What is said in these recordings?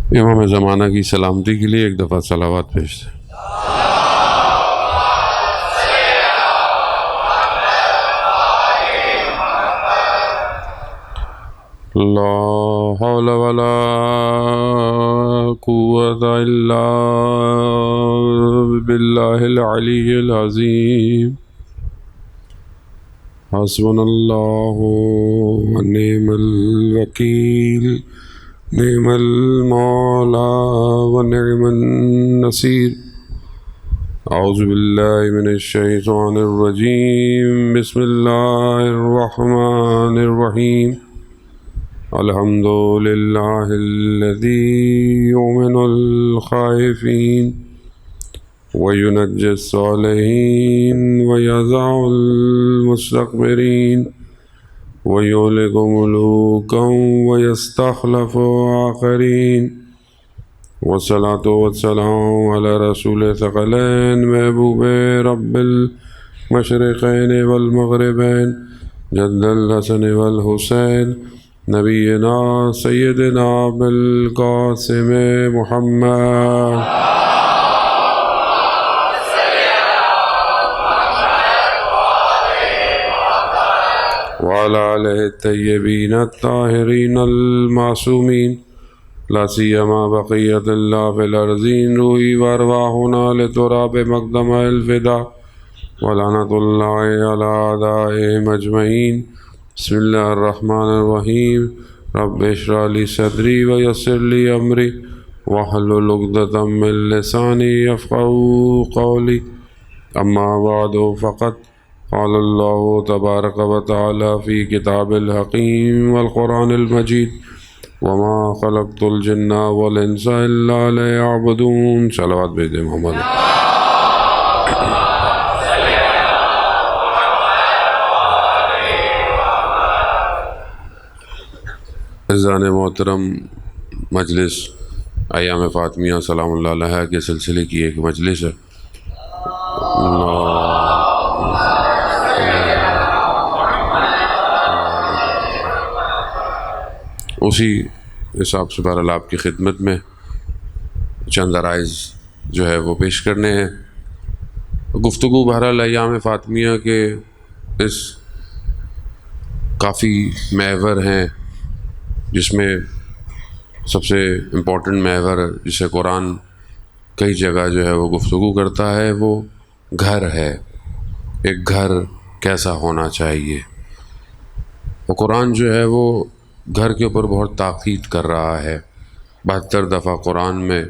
امام زمانہ کی سلامتی کے لیے ایک دفعہ صلوات پیش دیں۔ لا حول ولا قوة الا باللہ العلی العظیم۔ حسبنا اللہ ونعم الوکیل، نعم المولا ونعم النصیر۔ اعوذ باللہ من الشیطان الرجیم، بسم اللہ الرحمن الرحیم۔ الحمد للہ الذی یؤمن الخائفین وینجی الصالحین ویضع المستکبرین ویہلک ملوکا ویستخلف آخرین۔ والصلاة والسلام علی رسول ثقلین، محبوب رب المشرقین والمغربین، جد الحسن والحسین، نبینا سیدنا بالقاسم محمد وعلى آلہ الطیبین الطاہرین المعصومین، لا سیما بقیت اللہ فی الارضین، روحی وارواحنا لتراب مقدم الفدا، ولعنۃ اللہ علی اعدائہم اجمعین۔ بسم اللہ الرحمن الرحیم۔ رب اشرح لی صدری ویسر لی امری واحلل عقدۃ من لسانی یفقہوا قولی۔ اما بعد فقد قال اللہ تبارک و تعالی فی کتاب الحکیم والقرآن المجید، وما خلقت الجن والانس الا لیعبدون۔ صلوات بھیج دیں محمد۔ عزیزان محترم، مجلس ایام فاطمیہ سلام اللہ علیہ کے سلسلے کی ایک مجلس ہے۔ اسی حساب سے بہرحال آپ کی خدمت میں چند عرائض جو ہے وہ پیش کرنے ہیں۔ گفتگو بہرحال ایام فاطمیہ کے اس کافی محور ہیں، جس میں سب سے امپورٹنٹ محور جسے قرآن کئی جگہ جو ہے وہ گفتگو کرتا ہے، وہ گھر ہے۔ ایک گھر کیسا ہونا چاہیے، وہ قرآن جو ہے وہ گھر کے اوپر بہت تاکید کر رہا ہے۔ 72 دفعہ قرآن میں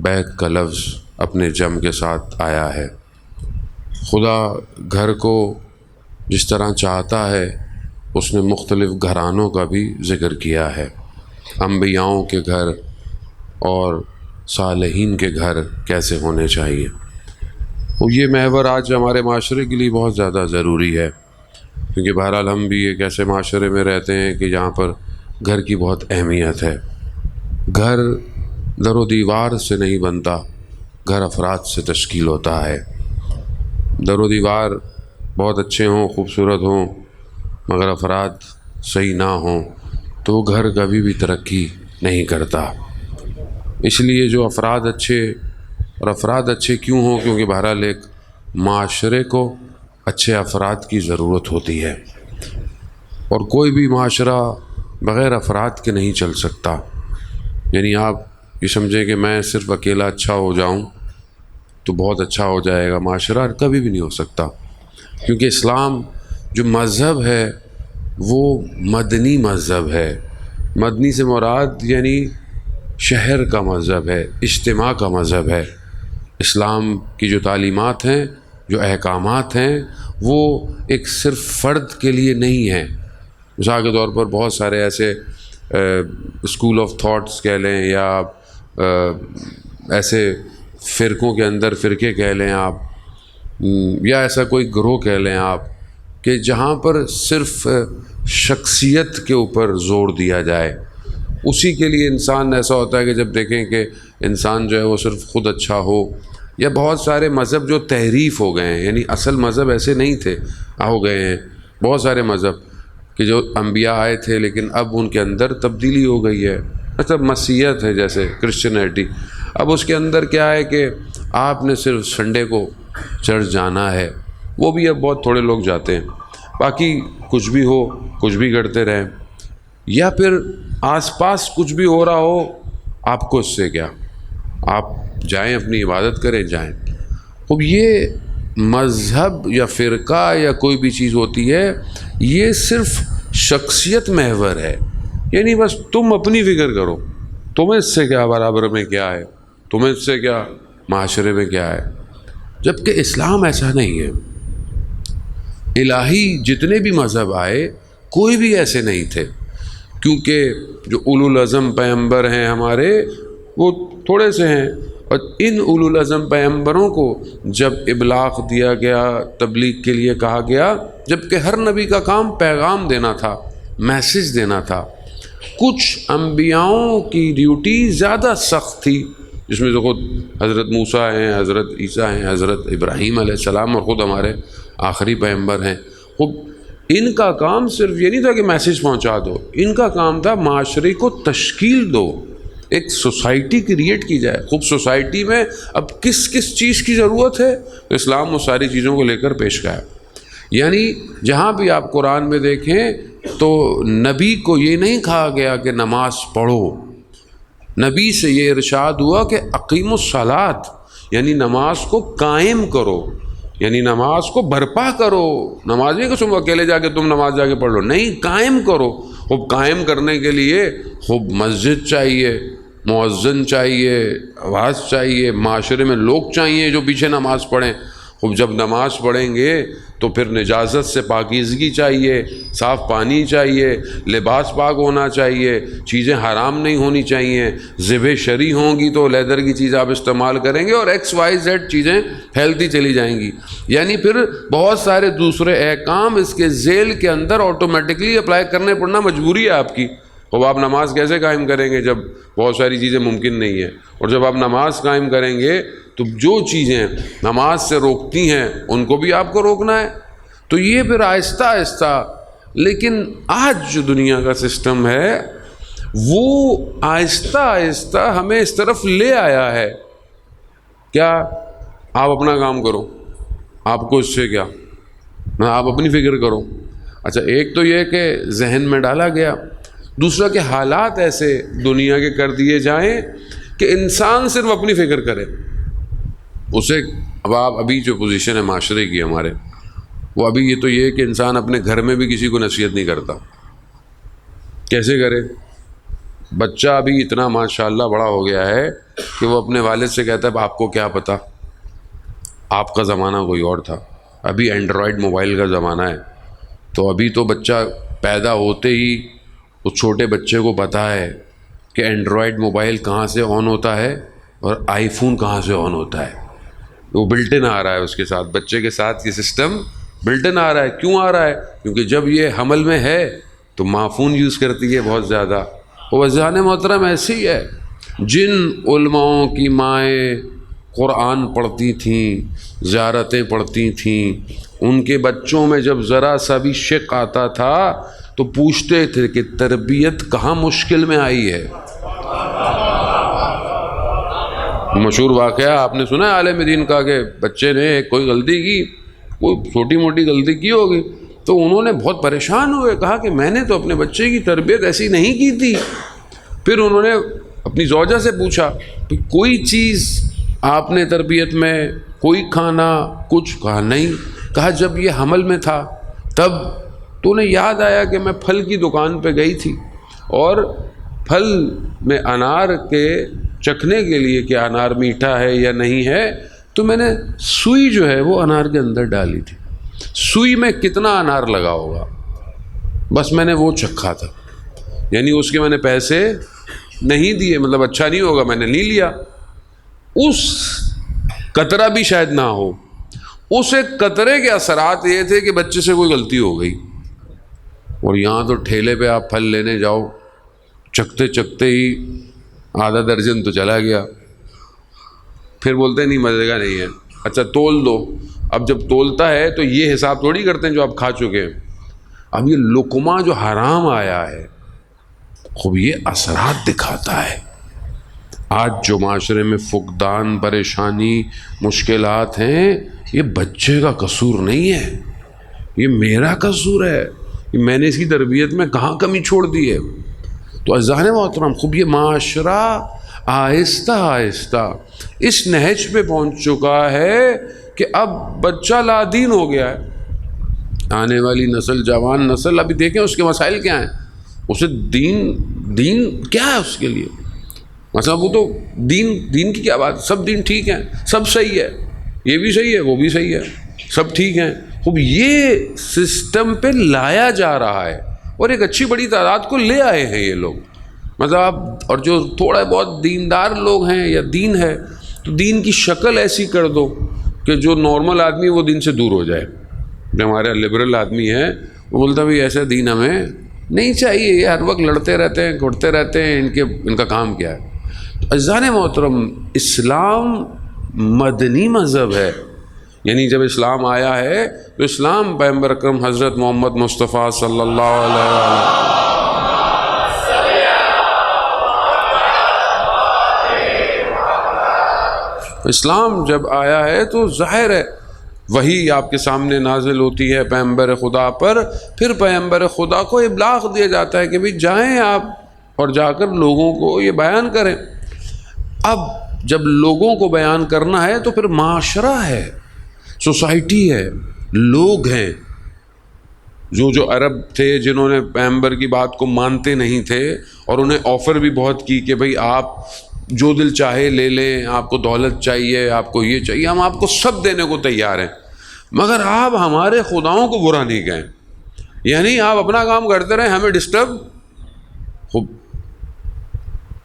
بیت کا لفظ اپنے جم کے ساتھ آیا ہے۔ خدا گھر کو جس طرح چاہتا ہے اس نے مختلف گھرانوں کا بھی ذکر کیا ہے، انبیاؤں کے گھر اور صالحین کے گھر کیسے ہونے چاہیے۔ اور یہ محور آج ہمارے معاشرے کے لیے بہت زیادہ ضروری ہے، کیونکہ بہرحال ہم بھی ایک ایسے معاشرے میں رہتے ہیں کہ جہاں پر گھر کی بہت اہمیت ہے۔ گھر در و دیوار سے نہیں بنتا، گھر افراد سے تشکیل ہوتا ہے۔ در و دیوار بہت اچھے ہوں، خوبصورت ہوں، مگر افراد صحیح نہ ہوں تو وہ گھر کبھی بھی ترقی نہیں کرتا۔ اس لیے جو افراد اچھے، اور افراد اچھے کیوں ہوں، کیونکہ بہرحال ایک معاشرے کو اچھے افراد کی ضرورت ہوتی ہے، اور کوئی بھی معاشرہ بغیر افراد کے نہیں چل سکتا۔ یعنی آپ یہ سمجھیں کہ میں صرف اکیلا اچھا ہو جاؤں تو بہت اچھا ہو جائے گا معاشرہ، کبھی بھی نہیں ہو سکتا، کیونکہ اسلام جو مذہب ہے وہ مدنی مذہب ہے۔ مدنی سے مراد یعنی شہر کا مذہب ہے، اجتماع کا مذہب ہے۔ اسلام کی جو تعلیمات ہیں، جو احکامات ہیں، وہ ایک صرف فرد کے لیے نہیں ہیں۔ مثال کے طور پر بہت سارے ایسے اسکول آف تھاٹس کہہ لیں، یا ایسے فرقوں کے اندر فرقے کہہ لیں آپ، یا ایسا کوئی گروہ کہہ لیں آپ، کہ جہاں پر صرف شخصیت کے اوپر زور دیا جائے۔ اسی کے لیے انسان ایسا ہوتا ہے کہ جب دیکھیں کہ انسان جو ہے وہ صرف خود اچھا ہو، یا بہت سارے مذہب جو تحریف ہو گئے ہیں، یعنی اصل مذہب ایسے نہیں تھے، ہو گئے ہیں بہت سارے مذہب کہ جو انبیاء آئے تھے لیکن اب ان کے اندر تبدیلی ہو گئی ہے۔ مطلب مسیحیت ہے جیسے کرسچنیٹی، اب اس کے اندر کیا ہے کہ آپ نے صرف سنڈے کو چرچ جانا ہے، وہ بھی اب بہت تھوڑے لوگ جاتے ہیں، باقی کچھ بھی ہو کچھ بھی کرتے رہیں، یا پھر آس پاس کچھ بھی ہو رہا ہو آپ کو اس سے کیا، آپ جائیں اپنی عبادت کریں جائیں۔ اب یہ مذہب یا فرقہ یا کوئی بھی چیز ہوتی ہے یہ صرف شخصیت محور ہے، یعنی بس تم اپنی فکر کرو، تمہیں اس سے کیا برابر میں کیا ہے، تمہیں اس سے کیا معاشرے میں کیا ہے، جبکہ اسلام ایسا نہیں ہے۔ الہی جتنے بھی مذہب آئے کوئی بھی ایسے نہیں تھے، کیونکہ جو اولو العزم پیغمبر ہیں ہمارے وہ تھوڑے سے ہیں، اور ان اولو العزم پیغمبروں کو جب ابلاغ دیا گیا، تبلیغ کے لیے کہا گیا، جبکہ ہر نبی کا کام پیغام دینا تھا، میسج دینا تھا۔ کچھ انبیاؤں کی ڈیوٹی زیادہ سخت تھی، جس میں تو خود حضرت موسیٰ ہیں، حضرت عیسیٰ ہیں، حضرت ابراہیم علیہ السلام، اور خود ہمارے آخری پیغمبر ہیں۔ خود ان کا کام صرف یہ نہیں تھا کہ میسج پہنچا دو، ان کا کام تھا معاشرے کو تشکیل دو، ایک سوسائٹی کریٹ کی جائے۔ خوب سوسائٹی میں اب کس کس چیز کی ضرورت ہے، تو اسلام وہ ساری چیزوں کو لے کر پیش گیا۔ یعنی جہاں بھی آپ قرآن میں دیکھیں تو نبی کو یہ نہیں کہا گیا کہ نماز پڑھو، نبی سے یہ ارشاد ہوا کہ اقیم الصلاۃ، یعنی نماز کو قائم کرو، یعنی نماز کو برپا کرو۔ نماز نہیں کہ تم اکیلے جا کے تم نماز جا کے پڑھ لو، نہیں، قائم کرو۔ خوب قائم کرنے کے لیے خوب مسجد چاہیے، مؤذن چاہیے، آواز چاہیے، معاشرے میں لوگ چاہیے جو پیچھے نماز پڑھیں۔ خوب جب نماز پڑھیں گے تو پھر نجاست سے پاکیزگی چاہیے، صاف پانی چاہیے، لباس پاک ہونا چاہیے، چیزیں حرام نہیں ہونی چاہیے، ذبح شرعی ہوں گی تو لیدر کی چیز آپ استعمال کریں گے، اور ایکس وائی زیڈ چیزیں ہیلتھی چلی جائیں گی۔ یعنی پھر بہت سارے دوسرے احکام اس کے ذیل کے اندر آٹومیٹکلی اپلائی کرنے پڑنا مجبوری ہے آپ کی۔ اب آپ نماز کیسے قائم کریں گے جب بہت ساری چیزیں ممکن نہیں ہیں، اور جب آپ نماز قائم کریں گے تو جو چیزیں نماز سے روکتی ہیں ان کو بھی آپ کو روکنا ہے۔ تو یہ پھر آہستہ آہستہ، لیکن آج جو دنیا کا سسٹم ہے وہ آہستہ آہستہ ہمیں اس طرف لے آیا ہے، کیا آپ اپنا کام کرو، آپ کو اس سے کیا، آپ اپنی فکر کرو۔ اچھا، ایک تو یہ کہ ذہن میں ڈالا گیا، دوسرا کہ حالات ایسے دنیا کے کر دیے جائیں کہ انسان صرف اپنی فکر کرے اسے۔ اب آپ ابھی جو پوزیشن ہے معاشرے کی ہمارے، وہ ابھی یہ تو یہ کہ انسان اپنے گھر میں بھی کسی کو نصیحت نہیں کرتا، کیسے کرے؟ بچہ ابھی اتنا ماشاءاللہ بڑا ہو گیا ہے کہ وہ اپنے والد سے کہتا ہے آپ کو کیا پتہ، آپ کا زمانہ کوئی اور تھا، ابھی اینڈرائڈ موبائل کا زمانہ ہے۔ تو ابھی تو بچہ پیدا ہوتے ہی اس چھوٹے بچے کو پتہ ہے کہ اینڈرائڈ موبائل کہاں سے آن ہوتا ہے اور آئی فون کہاں سے آن ہوتا ہے، وہ بلٹ ان آ رہا ہے اس کے ساتھ، بچے کے ساتھ یہ سسٹم بلٹ ان آ رہا ہے۔ کیوں آ رہا ہے؟ کیونکہ جب یہ حمل میں ہے تو ماں فون یوز کرتی ہے بہت زیادہ۔ وہ وضاحت محترم ایسی ہے، جن علماؤں کی مائیں قرآن پڑھتی تھیں، زیارتیں پڑھتی تھیں، ان کے بچوں میں جب ذرا سا بھی شک آتا تھا تو پوچھتے تھے کہ تربیت کہاں مشکل میں آئی ہے۔ مشہور واقعہ آپ نے سنا ہے عالم دین کا کہ بچے نے کوئی غلطی کی، کوئی چھوٹی موٹی غلطی کی ہوگی، تو انہوں نے بہت پریشان ہوئے، کہا کہ میں نے تو اپنے بچے کی تربیت ایسی نہیں کی تھی۔ پھر انہوں نے اپنی زوجہ سے پوچھا کہ کوئی چیز آپ نے تربیت میں، کوئی کھانا کچھ؟ کہا نہیں۔ کہا جب یہ حمل میں تھا تب تو انہیں یاد آیا کہ میں پھل کی دکان پہ گئی تھی اور پھل میں انار کے چکھنے کے لیے کہ انار میٹھا ہے یا نہیں ہے، تو میں نے سوئی جو ہے وہ انار کے اندر ڈالی تھی، سوئی میں کتنا انار لگا ہوگا، بس میں نے وہ چکھا تھا، یعنی اس کے میں نے پیسے نہیں دیے، مطلب اچھا نہیں ہوگا میں نے نہیں لیا۔ اس قطرہ بھی شاید نہ ہو، اس ایک قطرے کے اثرات یہ تھے کہ بچے سے کوئی غلطی ہو گئی، اور یہاں تو ٹھیلے پہ آپ پھل لینے جاؤ، چکھتے چکھتے ہی آدھا درجن تو چلا گیا، پھر بولتے نہیں مزے کا نہیں ہے، اچھا تول دو۔ اب جب تولتا ہے تو یہ حساب تھوڑی کرتے ہیں جو آپ کھا چکے ہیں، اب یہ لقمہ جو حرام آیا ہے خوب یہ اثرات دکھاتا ہے۔ آج جو معاشرے میں فقدان، پریشانی، مشکلات ہیں، یہ بچے کا قصور نہیں ہے، یہ میرا قصور ہے، میں نے اس کی تربیت میں کہاں کمی چھوڑ دی ہے۔ تو عزیزان محترم، خوب یہ معاشرہ آہستہ آہستہ اس نہج پہ پہنچ چکا ہے کہ اب بچہ لادین ہو گیا ہے۔ آنے والی نسل، جوان نسل، ابھی دیکھیں اس کے مسائل کیا ہیں، اسے دین کیا ہے اس کے لیے، مثلا وہ تو دین کی کیا بات، سب دین ٹھیک ہیں، سب صحیح ہے، یہ بھی صحیح ہے، وہ بھی صحیح ہے، سب ٹھیک ہیں۔ خوب یہ سسٹم پہ لایا جا رہا ہے اور ایک اچھی بڑی تعداد کو لے آئے ہیں یہ لوگ، مطلب اور جو تھوڑے بہت دیندار لوگ ہیں یا دین ہے تو دین کی شکل ایسی کر دو کہ جو نارمل آدمی وہ دین سے دور ہو جائے۔ جو ہمارے لبرل آدمی ہے وہ بولتا بھائی ایسا دین ہمیں نہیں چاہیے، یہ ہر وقت لڑتے رہتے ہیں، گھڑتے رہتے ہیں، ان کا کام کیا ہے۔ عزیزان محترم، اسلام مدنی مذہب ہے، یعنی جب اسلام آیا ہے تو اسلام پیغمبر اکرم حضرت محمد مصطفیٰ صلی اللہ علیہ وسلم، اسلام جب آیا ہے تو ظاہر ہے وہی آپ کے سامنے نازل ہوتی ہے پیغمبر خدا پر، پھر پیغمبر خدا کو ابلاغ دیا جاتا ہے کہ بھئی جائیں آپ اور جا کر لوگوں کو یہ بیان کریں۔ اب جب لوگوں کو بیان کرنا ہے تو پھر معاشرہ ہے، سوسائٹی ہے، لوگ ہیں، جو عرب تھے جنہوں نے پیغمبر کی بات کو مانتے نہیں تھے اور انہیں آفر بھی بہت کی کہ بھئی آپ جو دل چاہے لے لیں، آپ کو دولت چاہیے، آپ کو یہ چاہیے، ہم آپ کو سب دینے کو تیار ہیں، مگر آپ ہمارے خداؤں کو برا نہیں کہیں، یعنی آپ اپنا کام کرتے رہیں، ہمیں ڈسٹرب۔ خوب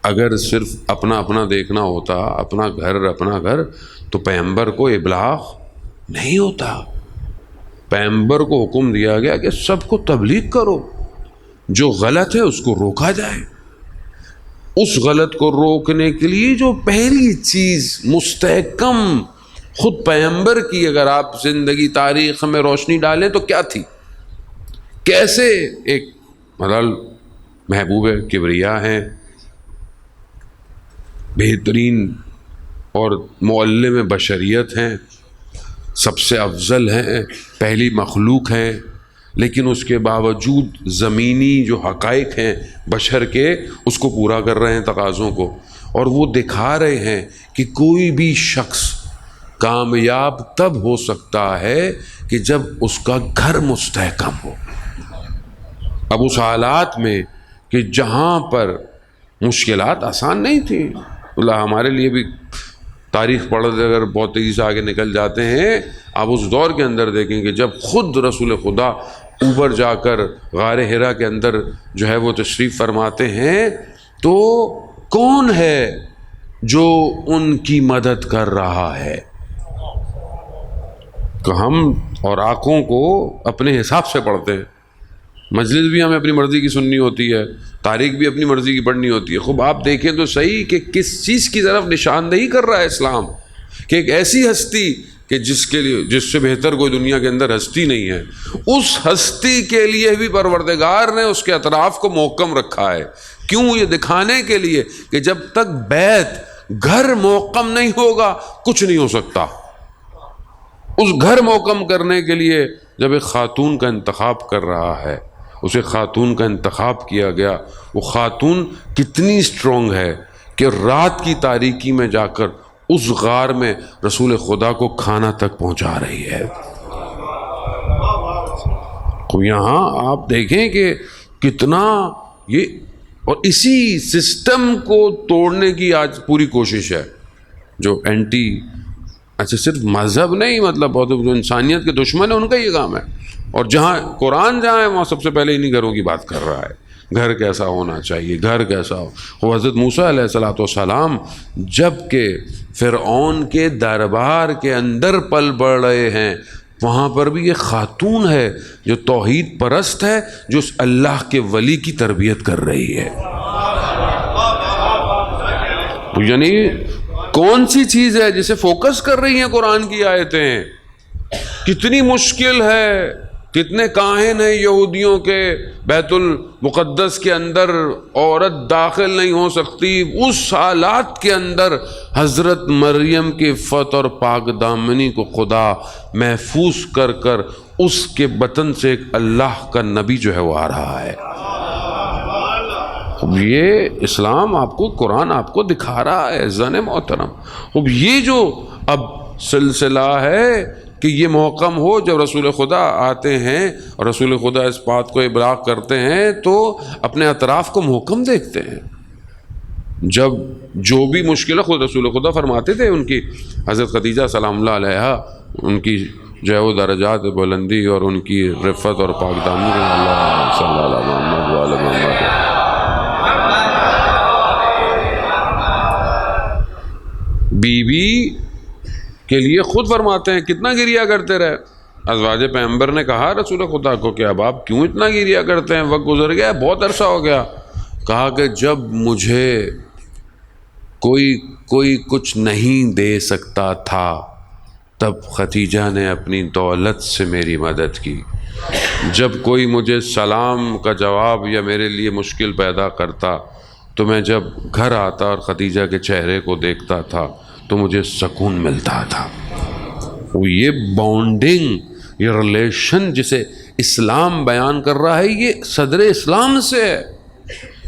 اگر صرف اپنا دیکھنا ہوتا، اپنا گھر تو پیغمبر کو ابلاغ نہیں ہوتا۔ پیغمبر کو حکم دیا گیا کہ سب کو تبلیغ کرو، جو غلط ہے اس کو روکا جائے۔ اس غلط کو روکنے کے لیے جو پہلی چیز مستحکم خود پیغمبر کی، اگر آپ زندگی تاریخ میں روشنی ڈالیں تو کیا تھی، کیسے ایک محبوب کبریا ہیں، بہترین اور معلم بشریت ہیں، سب سے افضل ہیں، پہلی مخلوق ہیں، لیکن اس کے باوجود زمینی جو حقائق ہیں بشر کے اس کو پورا کر رہے ہیں، تقاضوں کو، اور وہ دکھا رہے ہیں کہ کوئی بھی شخص کامیاب تب ہو سکتا ہے کہ جب اس کا گھر مستحکم ہو۔ اب اس حالات میں کہ جہاں پر مشکلات آسان نہیں تھیں، اللہ ہمارے لیے بھی تاریخ پڑھ اگر بہت تیزی سے آگے نکل جاتے ہیں، آپ اس دور کے اندر دیکھیں کہ جب خود رسول خدا اوپر جا کر غار حرا کے اندر جو ہے وہ تشریف فرماتے ہیں تو کون ہے جو ان کی مدد کر رہا ہے؟ کہ ہم اور آنکھوں کو اپنے حساب سے پڑھتے ہیں، مجلس بھی ہمیں اپنی مرضی کی سننی ہوتی ہے، تاریخ بھی اپنی مرضی کی پڑھنی ہوتی ہے۔ خوب آپ دیکھیں تو صحیح کہ کس چیز کی طرف نشاندہی کر رہا ہے اسلام، کہ ایک ایسی ہستی کہ جس سے بہتر کوئی دنیا کے اندر ہستی نہیں ہے، اس ہستی کے لیے بھی پروردگار نے اس کے اطراف کو محکم رکھا ہے۔ کیوں؟ یہ دکھانے کے لیے کہ جب تک بیت گھر محکم نہیں ہوگا کچھ نہیں ہو سکتا۔ اس گھر محکم کرنے کے لیے جب ایک خاتون کا انتخاب کر رہا ہے، اسے خاتون کا انتخاب کیا گیا، وہ خاتون کتنی اسٹرانگ ہے کہ رات کی تاریکی میں جا کر اس غار میں رسول خدا کو کھانا تک پہنچا رہی ہے۔ تو یہاں آپ دیکھیں کہ کتنا یہ، اور اسی سسٹم کو توڑنے کی آج پوری کوشش ہے، جو اینٹی، اچھا صرف مذہب نہیں، مطلب جو انسانیت کے دشمن ہیں ان کا یہ کام ہے، اور جہاں قرآن جہاں ہے وہاں سب سے پہلے انہی گھروں کی بات کر رہا ہے، گھر کیسا ہونا چاہیے، گھر کیسا ہو۔ وہ حضرت موسیٰ علیہ السلام جب کہ فرعون کے دربار کے اندر پل بڑھ رہے ہیں، وہاں پر بھی ایک خاتون ہے جو توحید پرست ہے، جو اس اللہ کے ولی کی تربیت کر رہی ہے۔ تو یعنی کون سی چیز ہے جسے فوکس کر رہی ہیں قرآن کی آیتیں؟ کتنی مشکل ہے کتنے کاہن ہیں یہودیوں کے بیت المقدس کے اندر عورت داخل نہیں ہو سکتی، اس حالات کے اندر حضرت مریم کی عفت اور پاک دامنی کو خدا محفوظ کر کر اس کے بطن سے ایک اللہ کا نبی جو ہے وہ آ رہا ہے۔ اب یہ اسلام آپ کو، قرآن آپ کو دکھا رہا ہے عزیزان محترم۔ اب یہ جو اب سلسلہ ہے کہ یہ محکم ہو، جب رسول خدا آتے ہیں اور رسول خدا اس بات کو ابلاغ کرتے ہیں تو اپنے اطراف کو محکم دیکھتے ہیں۔ جب جو بھی مشکل ہے، خود رسول خدا فرماتے تھے، ان کی حضرت خدیجہ سلام اللہ علیہا، ان کی جو ہے وہ درجات بلندی اور ان کی رفت اور پاک دامنی، اللہ صلی اللہ علیہ محمد وعلی محمد۔ بیوی کے لیے خود فرماتے ہیں کتنا گریا کرتے رہے۔ ازواج پیغمبر نے کہا رسول خدا کو کہ اب آپ کیوں اتنا گریا کرتے ہیں، وقت گزر گیا، بہت عرصہ ہو گیا۔ کہا کہ جب مجھے کوئی کچھ نہیں دے سکتا تھا تب خدیجہ نے اپنی دولت سے میری مدد کی، جب کوئی مجھے سلام کا جواب یا میرے لیے مشکل پیدا کرتا تو میں جب گھر آتا اور خدیجہ کے چہرے کو دیکھتا تھا تو مجھے سکون ملتا تھا۔ یہ بانڈنگ، یہ ریلیشن جسے اسلام بیان کر رہا ہے، یہ صدر اسلام سے ہے۔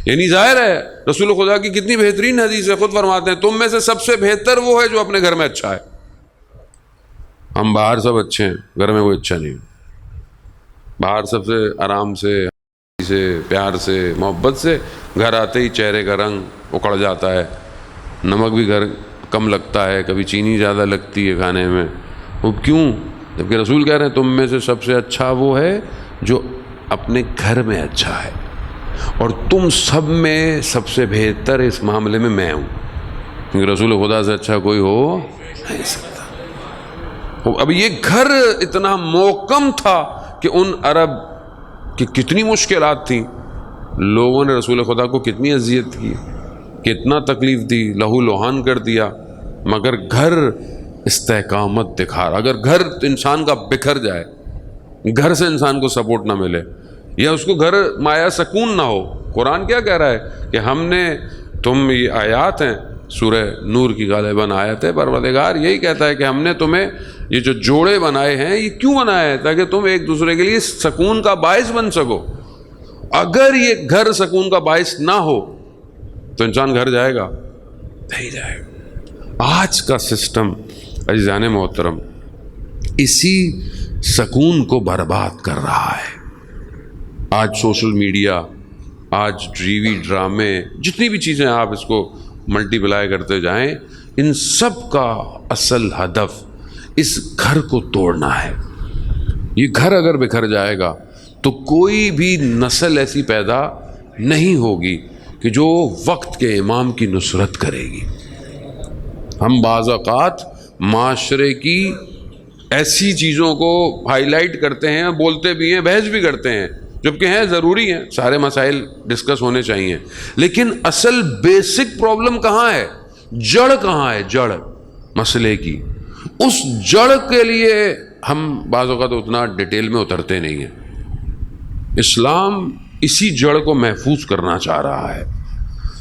یعنی ظاہر ہے رسول خدا کی کتنی بہترین حدیث ہے، خود فرماتے ہیں تم میں سے سب سے بہتر وہ ہے جو اپنے گھر میں اچھا ہے۔ ہم باہر سب اچھے ہیں، گھر میں کوئی اچھا نہیں۔ باہر سب سے آرام سے پیار سے محبت سے، گھر آتے ہی چہرے کا رنگ اکڑ جاتا ہے، نمک بھی گھر کم لگتا ہے، کبھی چینی زیادہ لگتی ہے کھانے میں۔ وہ کیوں؟ جبکہ رسول کہہ رہے ہیں تم میں سے سب سے اچھا وہ ہے جو اپنے گھر میں اچھا ہے، اور تم سب میں سب سے بہتر اس معاملے میں میں ہوں، کیونکہ رسول خدا سے اچھا کوئی ہو نہیں سکتا۔ اب یہ گھر اتنا محکم تھا کہ ان عرب کی کتنی مشکلات تھیں، لوگوں نے رسول خدا کو کتنی اذیت کی، کتنا تکلیف دی، لہو لہان کر دیا، مگر گھر استحکامت دکھا رہا۔ اگر گھر انسان کا بکھر جائے، گھر سے انسان کو سپورٹ نہ ملے، یا اس کو گھر مایا سکون نہ ہو، قرآن کیا کہہ رہا ہے کہ ہم نے تم، یہ آیات ہیں سورہ نور کی غالباً آیت ہے، پروردگار یہی کہتا ہے کہ ہم نے تمہیں یہ جو جوڑے بنائے ہیں، یہ کیوں بنائے ہیں؟ تاکہ تم ایک دوسرے کے لیے سکون کا باعث بن سکو۔ اگر یہ گھر سکون کا باعث نہ ہو تو انسان گھر جائے گا نہیں جائے گا۔ آج کا سسٹم عزیزان محترم اسی سکون کو برباد کر رہا ہے۔ آج سوشل میڈیا، آج ٹی وی ڈرامے، جتنی بھی چیزیں آپ اس کو ملٹی پلائی کرتے جائیں، ان سب کا اصل ہدف اس گھر کو توڑنا ہے۔ یہ گھر اگر بکھر جائے گا تو کوئی بھی نسل ایسی پیدا نہیں ہوگی کہ جو وقت کے امام کی نصرت کرے گی۔ ہم بعض اوقات معاشرے کی ایسی چیزوں کو ہائی لائٹ کرتے ہیں، بولتے بھی ہیں، بحث بھی کرتے ہیں، جبکہ ہیں ضروری ہیں، سارے مسائل ڈسکس ہونے چاہیے، لیکن اصل بیسک پرابلم کہاں ہے، جڑ کہاں ہے، جڑ مسئلے کی، اس جڑ کے لیے ہم بعض اوقات اتنا ڈیٹیل میں اترتے نہیں ہیں۔ اسلام اسی جڑ کو محفوظ کرنا چاہ رہا ہے۔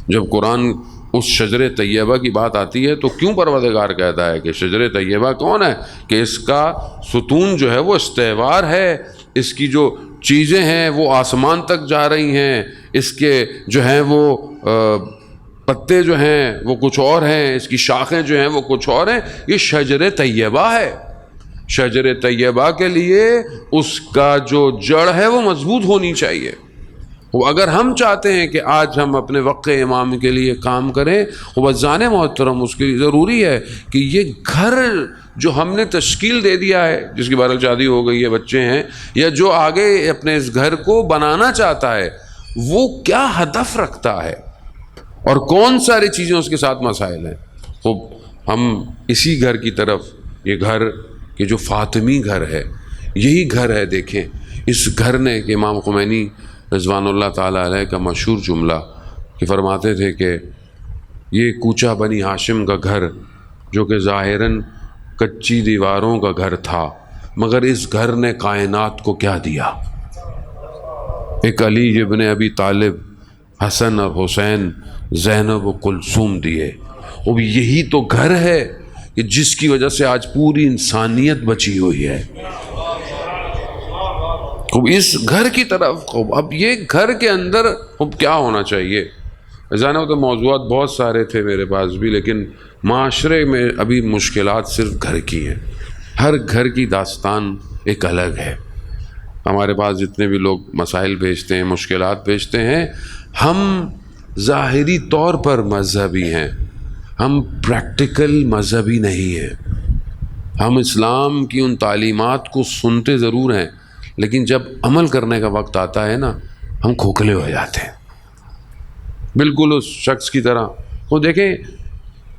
جب قرآن اس شجر طیبہ کی بات آتی ہے تو کیوں پروردگار کہتا ہے کہ شجر طیبہ کون ہے؟ کہ اس کا ستون جو ہے وہ استوار ہے، اس کی جو چیزیں ہیں وہ آسمان تک جا رہی ہیں، اس کے جو ہیں وہ پتے جو ہیں وہ کچھ اور ہیں، اس کی شاخیں جو ہیں وہ کچھ اور ہیں۔ یہ شجر طیبہ ہے۔ شجر طیبہ کے لیے اس کا جو جڑ ہے وہ مضبوط ہونی چاہیے۔ اگر ہم چاہتے ہیں کہ آج ہم اپنے وقت امام کے لیے کام کریں، وزان محترم اس کے لیے ضروری ہے کہ یہ گھر جو ہم نے تشکیل دے دیا ہے، جس کی بہرحال شادی ہو گئی ہے، بچے ہیں، یا جو آگے اپنے اس گھر کو بنانا چاہتا ہے، وہ کیا ہدف رکھتا ہے اور کون ساری چیزیں اس کے ساتھ مسائل ہیں۔ خوب ہم اسی گھر کی طرف، یہ گھر کہ جو فاطمی گھر ہے، یہی گھر ہے۔ دیکھیں اس گھر نے کہ امام خمینی رضوان اللہ تعالیٰ علیہ کا مشہور جملہ کہ فرماتے تھے کہ یہ کوچہ بنی ہاشم کا گھر جو کہ ظاہراً کچی دیواروں کا گھر تھا، مگر اس گھر نے کائنات کو کیا دیا؟ ایک علی ابن ابی طالب، حسن اور حسین، زینب و کلثوم دیے۔ اب یہی تو گھر ہے کہ جس کی وجہ سے آج پوری انسانیت بچی ہوئی ہے۔ اب اس گھر کی طرف، اب یہ گھر کے اندر اب کیا ہونا چاہیے؟ جانا تو موضوعات بہت سارے تھے میرے پاس بھی، لیکن معاشرے میں ابھی مشکلات صرف گھر کی ہیں۔ ہر گھر کی داستان ایک الگ ہے۔ ہمارے پاس جتنے بھی لوگ مسائل بھیجتے ہیں، مشکلات بھیجتے ہیں، ہم ظاہری طور پر مذہبی ہیں، ہم پریکٹیکل مذہبی نہیں ہیں۔ ہم اسلام کی ان تعلیمات کو سنتے ضرور ہیں، لیکن جب عمل کرنے کا وقت آتا ہے نا، ہم کھوکھلے ہو جاتے ہیں، بالکل اس شخص کی طرح۔ تو دیکھیں،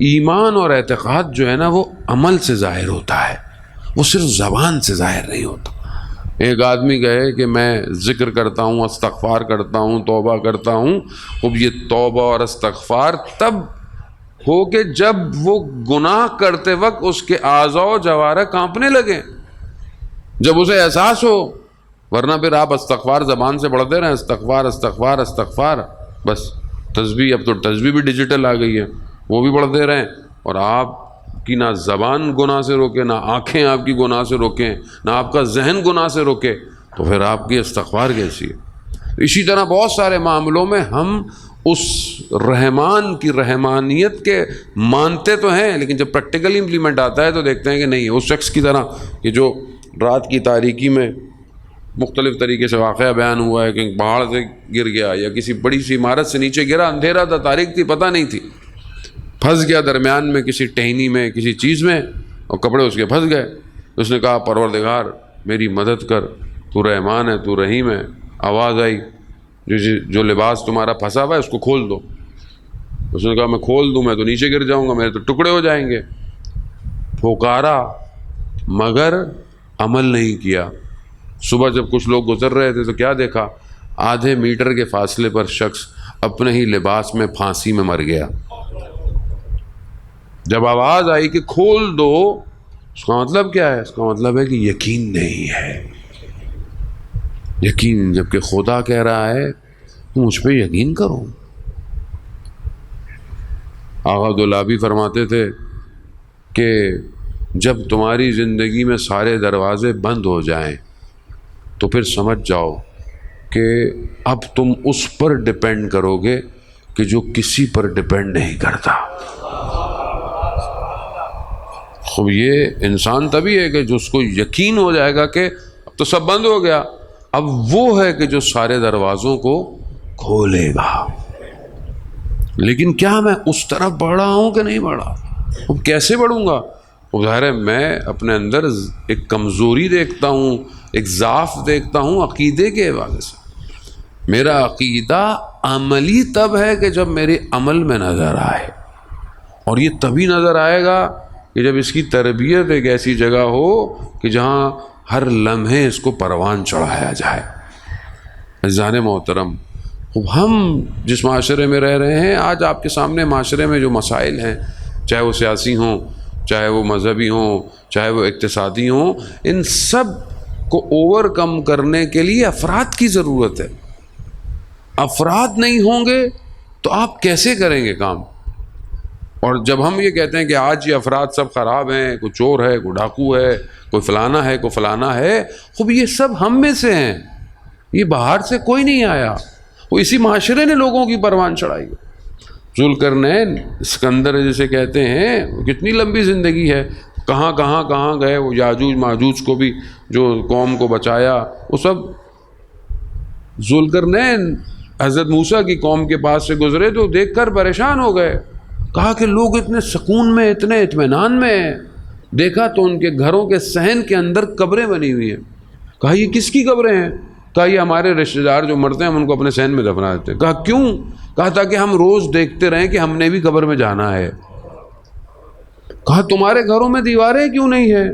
ایمان اور اعتقاد جو ہے نا، وہ عمل سے ظاہر ہوتا ہے، وہ صرف زبان سے ظاہر نہیں ہوتا۔ ایک آدمی کہے کہ میں ذکر کرتا ہوں، استغفار کرتا ہوں، توبہ کرتا ہوں، اب یہ توبہ اور استغفار تب ہو کہ جب وہ گناہ کرتے وقت اس کے اعضاء و جوارح کانپنے لگیں، جب اسے احساس ہو، ورنہ پھر آپ استغفار زبان سے پڑھتے رہیں، استغفار استغفار استغفار، بس تسبیح، اب تو تسبیح بھی ڈیجیٹل آ گئی ہے، وہ بھی پڑھتے رہیں، اور آپ کی نہ زبان گناہ سے روکے، نہ آنکھیں آپ کی گناہ سے روکیں، نہ آپ کا ذہن گناہ سے روکے، تو پھر آپ کی استغفار کیسی ہے؟ اسی طرح بہت سارے معاملوں میں ہم اس رحمان کی رحمانیت کے مانتے تو ہیں، لیکن جب پریکٹیکلی امپلیمنٹ آتا ہے تو دیکھتے ہیں کہ نہیں، اس شخص کی طرح کہ جو رات کی تاریکی میں مختلف طریقے سے واقعہ بیان ہوا ہے کہ پہاڑ سے گر گیا یا کسی بڑی سی عمارت سے نیچے گرا، اندھیرا تھا، تاریک تھی، پتہ نہیں تھی، پھنس گیا درمیان میں کسی ٹہنی میں، کسی چیز میں، اور کپڑے اس کے پھنس گئے۔ اس نے کہا پروردگار میری مدد کر، تو رحمان ہے، تو رحیم ہے۔ آواز آئی جو لباس تمہارا پھنسا ہوا ہے اس کو کھول دو۔ اس نے کہا میں کھول دوں، میں تو نیچے گر جاؤں گا، میرے تو ٹکڑے ہو جائیں گے۔ پھوکارا مگر عمل نہیں کیا۔ صبح جب کچھ لوگ گزر رہے تھے تو کیا دیکھا؟ آدھے میٹر کے فاصلے پر شخص اپنے ہی لباس میں پھانسی میں مر گیا۔ جب آواز آئی کہ کھول دو، اس کا مطلب کیا ہے؟ اس کا مطلب ہے کہ یقین نہیں ہے۔ یقین، جبکہ خدا کہہ رہا ہے تم مجھ پہ یقین کرو۔ آغا دولابی فرماتے تھے کہ جب تمہاری زندگی میں سارے دروازے بند ہو جائیں تو پھر سمجھ جاؤ کہ اب تم اس پر ڈیپینڈ کرو گے کہ جو کسی پر ڈیپینڈ نہیں کرتا۔ خوب یہ انسان تبھی ہے کہ جس کو یقین ہو جائے گا کہ اب تو سب بند ہو گیا، اب وہ ہے کہ جو سارے دروازوں کو کھولے گا۔ لیکن کیا میں اس طرف بڑھ رہا ہوں کہ نہیں بڑھ رہا؟ اب کیسے بڑھوں گا؟ ظاہر ہے میں اپنے اندر ایک کمزوری دیکھتا ہوں، ایک ضعف دیکھتا ہوں عقیدے کے حوالے سے۔ میرا عقیدہ عملی تب ہے کہ جب میرے عمل میں نظر آئے، اور یہ تبھی نظر آئے گا کہ جب اس کی تربیت ایک ایسی جگہ ہو کہ جہاں ہر لمحے اس کو پروان چڑھایا جائے۔ عزیزان محترم، ہم جس معاشرے میں رہ رہے ہیں، آج آپ کے سامنے معاشرے میں جو مسائل ہیں، چاہے وہ سیاسی ہوں، چاہے وہ مذہبی ہوں، چاہے وہ اقتصادی ہوں، ان سب کو اوور کم کرنے کے لیے افراد کی ضرورت ہے۔ افراد نہیں ہوں گے تو آپ کیسے کریں گے کام؟ اور جب ہم یہ کہتے ہیں کہ آج یہ افراد سب خراب ہیں، کوئی چور ہے، کوئی ڈاکو ہے، کوئی فلانا ہے، کوئی فلانا ہے، خوب یہ سب ہم میں سے ہیں، یہ باہر سے کوئی نہیں آیا، وہ اسی معاشرے نے لوگوں کی پروان چڑھائی۔ ذوالقرنین، اسکندر جسے کہتے ہیں، کتنی لمبی زندگی ہے، کہاں کہاں کہاں گئے، وہ یاجوج ماجوج کو بھی جو قوم کو بچایا، وہ سب ذوالقرنین حضرت موسیٰ کی قوم کے پاس سے گزرے تو دیکھ کر پریشان ہو گئے، کہا کہ لوگ اتنے سکون میں، اتنے اطمینان میں ہیں۔ دیکھا تو ان کے گھروں کے صحن کے اندر قبریں بنی ہوئی ہیں۔ کہا یہ کس کی قبریں ہیں؟ کہا یہ ہمارے رشتہ دار جو مرتے ہیں ہم ان کو اپنے صحن میں دفنا دیتے ہیں۔ کہا کیوں؟ کہا تاکہ ہم روز دیکھتے رہیں کہ ہم نے بھی قبر میں جانا ہے۔ کہا تمہارے گھروں میں دیواریں کیوں نہیں ہیں؟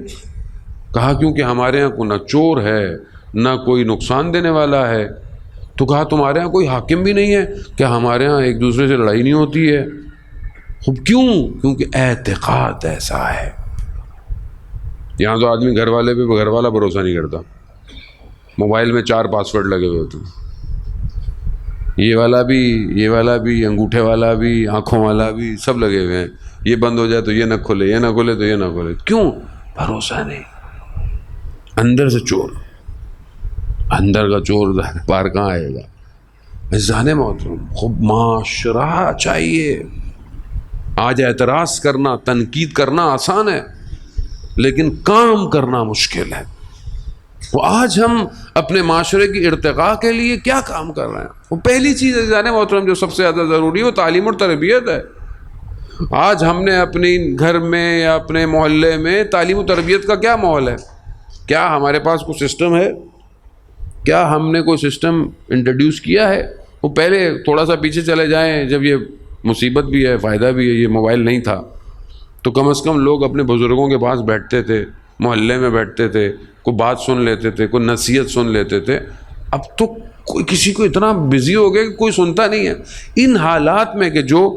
کہا کیونکہ ہمارے ہاں نہ چور ہے، نہ کوئی نقصان دینے والا ہے۔ تو کہا تمہارے ہاں کوئی حاکم بھی نہیں ہے؟ کیا ہمارے ہاں ایک دوسرے سے لڑائی نہیں ہوتی ہے؟ خوب کیوں؟ کیونکہ اعتقاد ایسا ہے۔ یہاں تو آدمی گھر والے پہ گھر والا بھروسہ نہیں کرتا، موبائل میں 4 پاسورڈ لگے ہوئے ہوتے ہیں، یہ والا بھی، انگوٹھے والا بھی، آنکھوں والا بھی، سب لگے ہوئے ہیں، یہ بند ہو جائے تو یہ نہ کھولے، یہ نہ کھولے تو یہ نہ کھولے. کیوں؟ بھروسہ نہیں. اندر سے چور، اندر کا چور باہر کہاں آئے گا؟ عزیزان محترم، خوب معاشرہ چاہیے. آج اعتراض کرنا، تنقید کرنا آسان ہے، لیکن کام کرنا مشکل ہے. وہ آج ہم اپنے معاشرے کی ارتقاء کے لیے کیا کام کر رہے ہیں؟ وہ پہلی چیز عزیزان محترم جو سب سے زیادہ ضروری ہے وہ تعلیم اور تربیت ہے. آج ہم نے اپنی گھر میں یا اپنے محلے میں تعلیم و تربیت کا کیا ماحول ہے؟ کیا ہمارے پاس کوئی سسٹم ہے؟ کیا ہم نے کوئی سسٹم انٹروڈیوس کیا ہے؟ وہ پہلے تھوڑا سا پیچھے چلے جائیں، جب یہ مصیبت بھی ہے فائدہ بھی ہے، یہ موبائل نہیں تھا تو کم از کم لوگ اپنے بزرگوں کے پاس بیٹھتے تھے، محلے میں بیٹھتے تھے، کوئی بات سن لیتے تھے، کوئی نصیحت سن لیتے تھے. اب تو کوئی کسی کو اتنا بزی ہو گیا کہ کوئی سنتا نہیں ہے. ان حالات میں کہ جو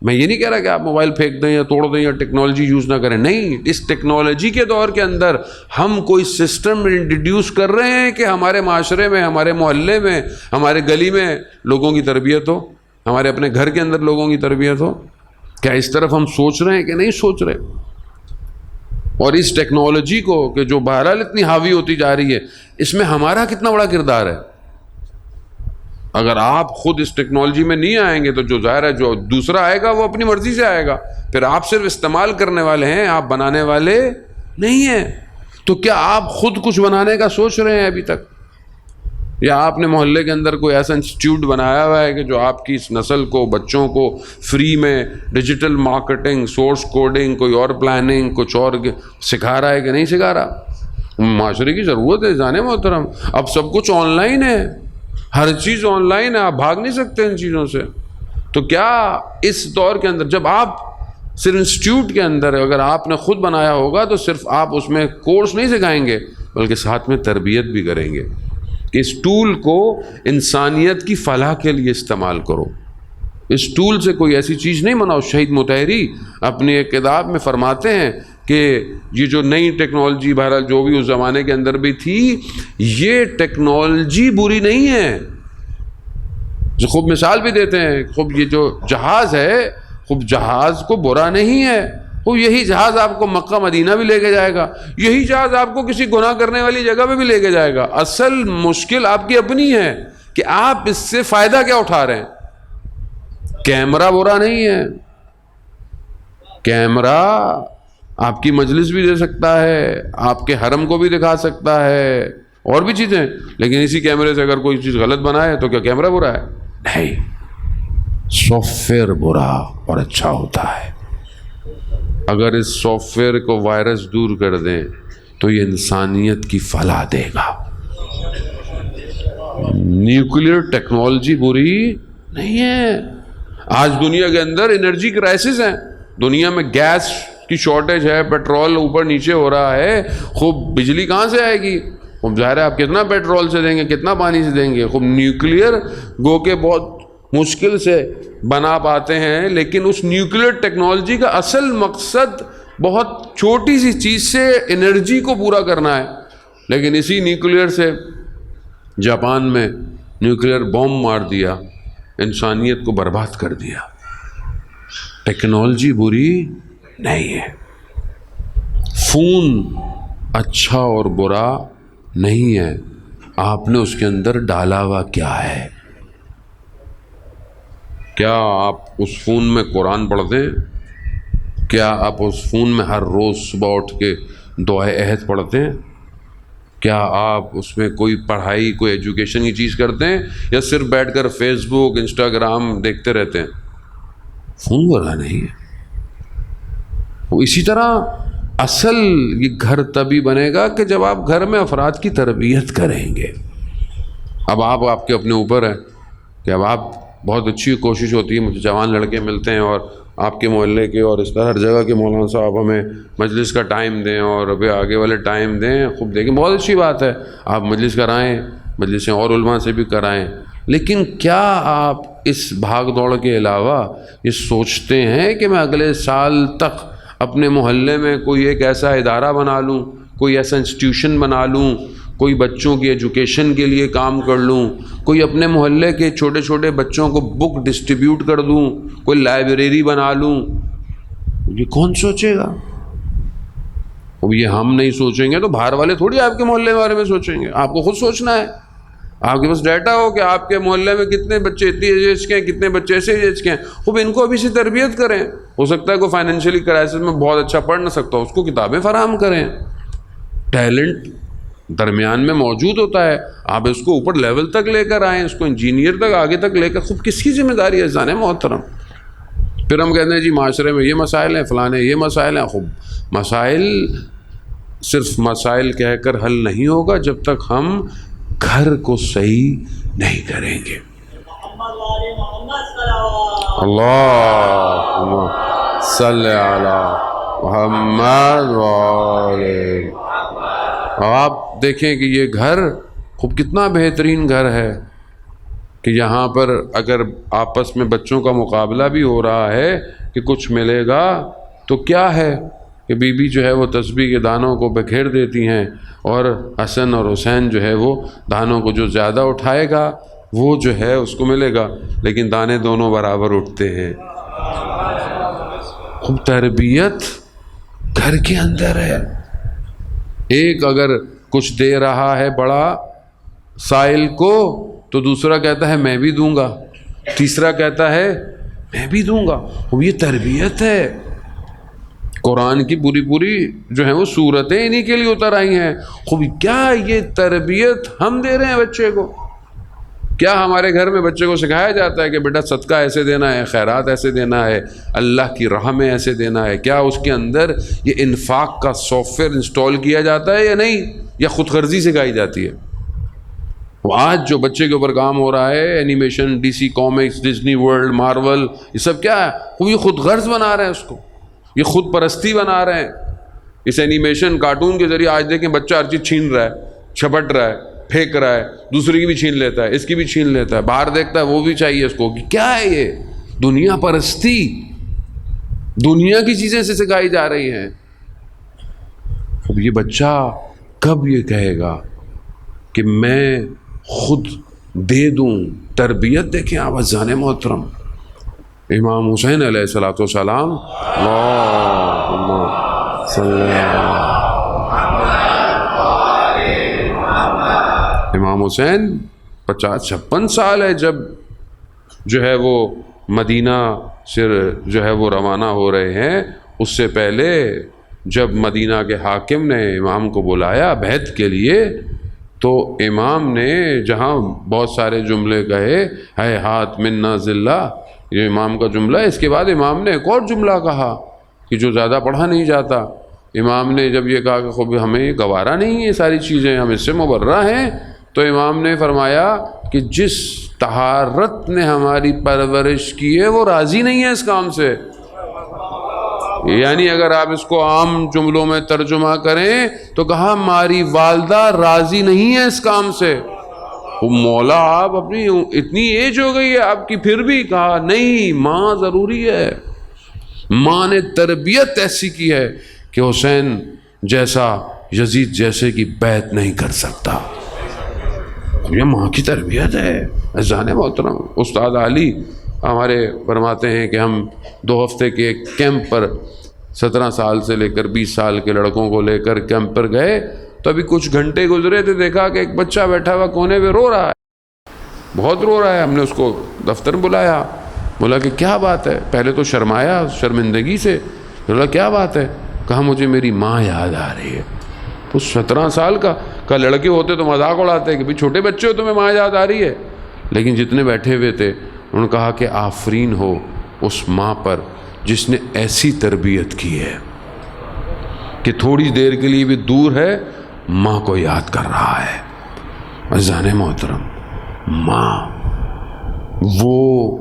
میں یہ نہیں کہہ رہا کہ آپ موبائل پھینک دیں یا توڑ دیں یا ٹیکنالوجی یوز نہ کریں، نہیں، اس ٹیکنالوجی کے دور کے اندر ہم کوئی سسٹم انٹروڈیوس کر رہے ہیں کہ ہمارے معاشرے میں، ہمارے محلے میں، ہمارے گلی میں لوگوں کی تربیت ہو، ہمارے اپنے گھر کے اندر لوگوں کی تربیت ہو. کیا اس طرف ہم سوچ رہے ہیں کہ نہیں سوچ رہے؟ اور اس ٹیکنالوجی کو کہ جو بہرحال اتنی حاوی ہوتی جا رہی ہے، اس میں ہمارا کتنا بڑا کردار ہے؟ اگر آپ خود اس ٹیکنالوجی میں نہیں آئیں گے تو جو ظاہر ہے جو دوسرا آئے گا وہ اپنی مرضی سے آئے گا. پھر آپ صرف استعمال کرنے والے ہیں، آپ بنانے والے نہیں ہیں. تو کیا آپ خود کچھ بنانے کا سوچ رہے ہیں ابھی تک؟ یا آپ نے محلے کے اندر کوئی ایسا انسٹیٹیوٹ بنایا ہوا ہے کہ جو آپ کی اس نسل کو، بچوں کو فری میں ڈیجیٹل مارکیٹنگ، سورس کوڈنگ، کوئی اور پلاننگ، کچھ اور سکھا رہا ہے کہ نہیں سکھا رہا؟ معاشرے کی ضرورت ہے جانے محترم. اب سب کچھ آن لائن ہے، ہر چیز آن لائن ہے، آپ بھاگ نہیں سکتے ان چیزوں سے. تو کیا اس دور کے اندر جب آپ صرف انسٹیٹیوٹ کے اندر اگر آپ نے خود بنایا ہوگا تو صرف آپ اس میں کورس نہیں سکھائیں گے بلکہ ساتھ میں تربیت بھی کریں گے کہ اس ٹول کو انسانیت کی فلاح کے لیے استعمال کرو. اس ٹول سے کوئی ایسی چیز نہیں بناؤ. شہید مطہری اپنی ایک کتاب میں فرماتے ہیں کہ یہ جو نئی ٹیکنالوجی بہرحال جو بھی اس زمانے کے اندر بھی تھی، یہ ٹیکنالوجی بری نہیں ہے. جو خوب مثال بھی دیتے ہیں، خوب یہ جو جہاز ہے، خوب جہاز کو برا نہیں ہے. وہ یہی جہاز آپ کو مکہ مدینہ بھی لے کے جائے گا، یہی جہاز آپ کو کسی گناہ کرنے والی جگہ پہ بھی لے کے جائے گا. اصل مشکل آپ کی اپنی ہے کہ آپ اس سے فائدہ کیا اٹھا رہے ہیں. کیمرہ برا نہیں ہے، کیمرہ آپ کی مجلس بھی دے سکتا ہے، آپ کے حرم کو بھی دکھا سکتا ہے، اور بھی چیزیں. لیکن اسی کیمرے سے اگر کوئی چیز غلط بنائے تو کیا کیمرہ برا ہے؟ نہیں، سافٹ ویئر برا اور اچھا ہوتا ہے. اگر اس سافٹ ویئر کو وائرس دور کر دیں تو یہ انسانیت کی فلاح دے گا. نیوکلیئر ٹیکنالوجی بری نہیں ہے. آج دنیا کے اندر انرجی کرائسس ہیں، دنیا میں گیس کی شارٹیج ہے، پیٹرول اوپر نیچے ہو رہا ہے. خوب بجلی کہاں سے آئے گی؟ خوب ظاہر ہے آپ کتنا پیٹرول سے دیں گے، کتنا پانی سے دیں گے. خوب نیوکلیئر گو کے بہت مشکل سے بنا پاتے ہیں، لیکن اس نیوکلیئر ٹیکنالوجی کا اصل مقصد بہت چھوٹی سی چیز سے انرجی کو پورا کرنا ہے. لیکن اسی نیوکلیئر سے جاپان میں نیوکلیئر بوم مار دیا، انسانیت کو برباد کر دیا. ٹیکنالوجی بری نہیں ہے، فون اچھا اور برا نہیں ہے. آپ نے اس کے اندر ڈالا ہوا کیا ہے؟ کیا آپ اس فون میں قرآن پڑھتے ہیں؟ کیا آپ اس فون میں ہر روز صبح اٹھ کے دعائے عہد پڑھتے ہیں؟ کیا آپ اس میں کوئی پڑھائی، کوئی ایجوکیشن کی چیز کرتے ہیں، یا صرف بیٹھ کر فیس بک، انسٹاگرام دیکھتے رہتے ہیں؟ فون برا نہیں ہے. اسی طرح اصل یہ گھر تبھی بنے گا کہ جب آپ گھر میں افراد کی تربیت کریں گے. اب آپ کے اپنے اوپر ہے کہ اب آپ بہت اچھی کوشش ہوتی ہے، مجھے جوان لڑکے ملتے ہیں اور آپ کے محلے کے اور اس طرح ہر جگہ کے مولانا صاحب ہمیں مجلس کا ٹائم دیں اور ابھی آگے والے ٹائم دیں. خوب دیکھیں، بہت اچھی بات ہے، آپ مجلس کرائیں، مجلسیں اور علماء سے بھی کرائیں. لیکن کیا آپ اس بھاگ دوڑ کے علاوہ یہ سوچتے ہیں کہ میں اگلے سال تک اپنے محلے میں کوئی ایک ایسا ادارہ بنا لوں کوئی ایسا انسٹیٹیوشن بنا لوں، کوئی بچوں کی ایجوکیشن کے لیے کام کر لوں، کوئی اپنے محلے کے چھوٹے چھوٹے بچوں کو بک ڈسٹریبیوٹ کر دوں، کوئی لائبریری بنا لوں، یہ کون سوچے گا؟ اب یہ ہم نہیں سوچیں گے تو باہر والے تھوڑی آپ کے محلے کے بارے میں سوچیں گے، آپ کو خود سوچنا ہے۔ آپ کے پاس ڈیٹا ہو کہ آپ کے محلے میں کتنے بچے اتنی ایج کے ہیں، کتنے بچے ایسے ایج کے ہیں، خوب ان کو ابھی سے تربیت کریں۔ ہو سکتا ہے کوئی فائنینشلی کرائسس میں بہت اچھا پڑھ نہ سکتا، اس کو کتابیں فراہم کریں۔ ٹیلنٹ درمیان میں موجود ہوتا ہے، آپ اس کو اوپر لیول تک لے کر آئیں، اس کو انجینئر تک آگے تک لے کر، خوب کس کی ذمہ داری ہے عزیزان محترم؟ پھر ہم کہتے ہیں جی معاشرے میں یہ مسائل ہیں، فلانے یہ مسائل ہیں۔ خوب مسائل صرف مسائل کہہ کر حل نہیں ہوگا جب تک ہم گھر کو صحیح نہیں کریں گے۔ اللہم صلی علی محمد وآلہ۔ آپ دیکھیں کہ یہ گھر خوب کتنا بہترین گھر ہے کہ یہاں پر اگر آپس میں بچوں کا مقابلہ بھی ہو رہا ہے کہ کچھ ملے گا تو کیا ہے کہ بی بی جو ہے وہ تسبیح کے دانوں کو بکھیر دیتی ہیں، اور حسن اور حسین جو ہے وہ دانوں کو جو زیادہ اٹھائے گا وہ جو ہے اس کو ملے گا، لیکن دانے دونوں برابر اٹھتے ہیں۔ خوب تربیت گھر کے اندر ہے۔ ایک اگر کچھ دے رہا ہے بڑا سائل کو تو دوسرا کہتا ہے میں بھی دوں گا، تیسرا کہتا ہے میں بھی دوں گا۔ وہ یہ تربیت ہے۔ قرآن کی پوری جو ہیں وہ صورتیں انہی کے لیے اتر آئی ہیں۔ خوب کیا یہ تربیت ہم دے رہے ہیں بچے کو؟ کیا ہمارے گھر میں بچے کو سکھایا جاتا ہے کہ بیٹا صدقہ ایسے دینا ہے، خیرات ایسے دینا ہے، اللہ کی راہ میں ایسے دینا ہے؟ کیا اس کے اندر یہ انفاق کا سافٹ ویئر انسٹال کیا جاتا ہے یا نہیں، یا خود غرضی سکھائی جاتی ہے؟ وہ آج جو بچے کے اوپر کام ہو رہا ہے، animation, D C comics, Disney World, Marvel, یہ سب کیا ہے؟ وہ یہ خود غرض بنا رہے ہیں اس کو، یہ خود پرستی بنا رہے ہیں۔ اس اینیمیشن کارٹون کے ذریعے آج دیکھیں بچہ ہر چیز چھین رہا ہے، چھپٹ رہا ہے، پھینک رہا ہے، دوسرے کی بھی چھین لیتا ہے، اس کی بھی چھین لیتا ہے، باہر دیکھتا ہے وہ بھی چاہیے اس کو۔ کیا ہے یہ؟ دنیا پرستی، دنیا کی چیزیں سے سکھائی جا رہی ہیں۔ اب یہ بچہ کب یہ کہے گا کہ میں خود دے دوں؟ تربیت دیکھیں آپ عزیزان محترم، امام حسین علیہ الصلوۃ والسلام، اللہم صلی علی امام حسین 50-56 سال ہے جب جو ہے وہ مدینہ سے جو ہے وہ روانہ ہو رہے ہیں۔ اس سے پہلے جب مدینہ کے حاکم نے امام کو بلایا بیعت کے لیے تو امام نے جہاں بہت سارے جملے کہے، ہے ہاتھ منا ذلہ، یہ امام کا جملہ ہے۔ اس کے بعد امام نے ایک اور جملہ کہا کہ جو زیادہ پڑھا نہیں جاتا۔ امام نے جب یہ کہا کہ خوب ہمیں یہ گوارا نہیں ہے یہ ساری چیزیں، ہم اس سے مبرہ ہیں، تو امام نے فرمایا کہ جس طہارت نے ہماری پرورش کی ہے وہ راضی نہیں ہے اس کام سے۔ یعنی اگر آپ اس کو عام جملوں میں ترجمہ کریں تو کہا ہماری والدہ راضی نہیں ہے اس کام سے۔ مولا آپ اپنی اتنی ایج ہو گئی ہے آپ کی، پھر بھی کہا نہیں ماں ضروری ہے۔ ماں نے تربیت ایسی کی ہے کہ حسین جیسا، یزید جیسے کی بیعت نہیں کر سکتا۔ یہ ماں کی تربیت ہے عزیزان محترم۔ استاد علی ہمارے فرماتے ہیں کہ ہم 2 ہفتے کے ایک کیمپ پر 17 سال سے لے کر 20 سال کے لڑکوں کو لے کر کیمپ پر گئے، تو ابھی کچھ گھنٹے گزرے تھے، دیکھا کہ ایک بچہ بیٹھا ہوا کونے پہ رو رہا ہے، بہت رو رہا ہے۔ ہم نے اس کو دفتر بلایا، بولا کہ کیا بات ہے؟ پہلے تو شرمایا شرمندگی سے، بولا کیا بات ہے؟ کہا مجھے میری ماں یاد آ رہی ہے۔ تو 17 سال کا لڑکے ہوتے تو مذاق اڑاتے کہ بھئی چھوٹے بچے ہو تمہیں ماں یاد آ رہی ہے، لیکن جتنے بیٹھے ہوئے تھے انہوں نے کہا کہ آفرین ہو اس ماں پر جس نے ایسی تربیت کی ہے کہ تھوڑی دیر کے لیے بھی دور ہے ماں کو یاد کر رہا ہے۔ عزیزان محترم، ماں وہ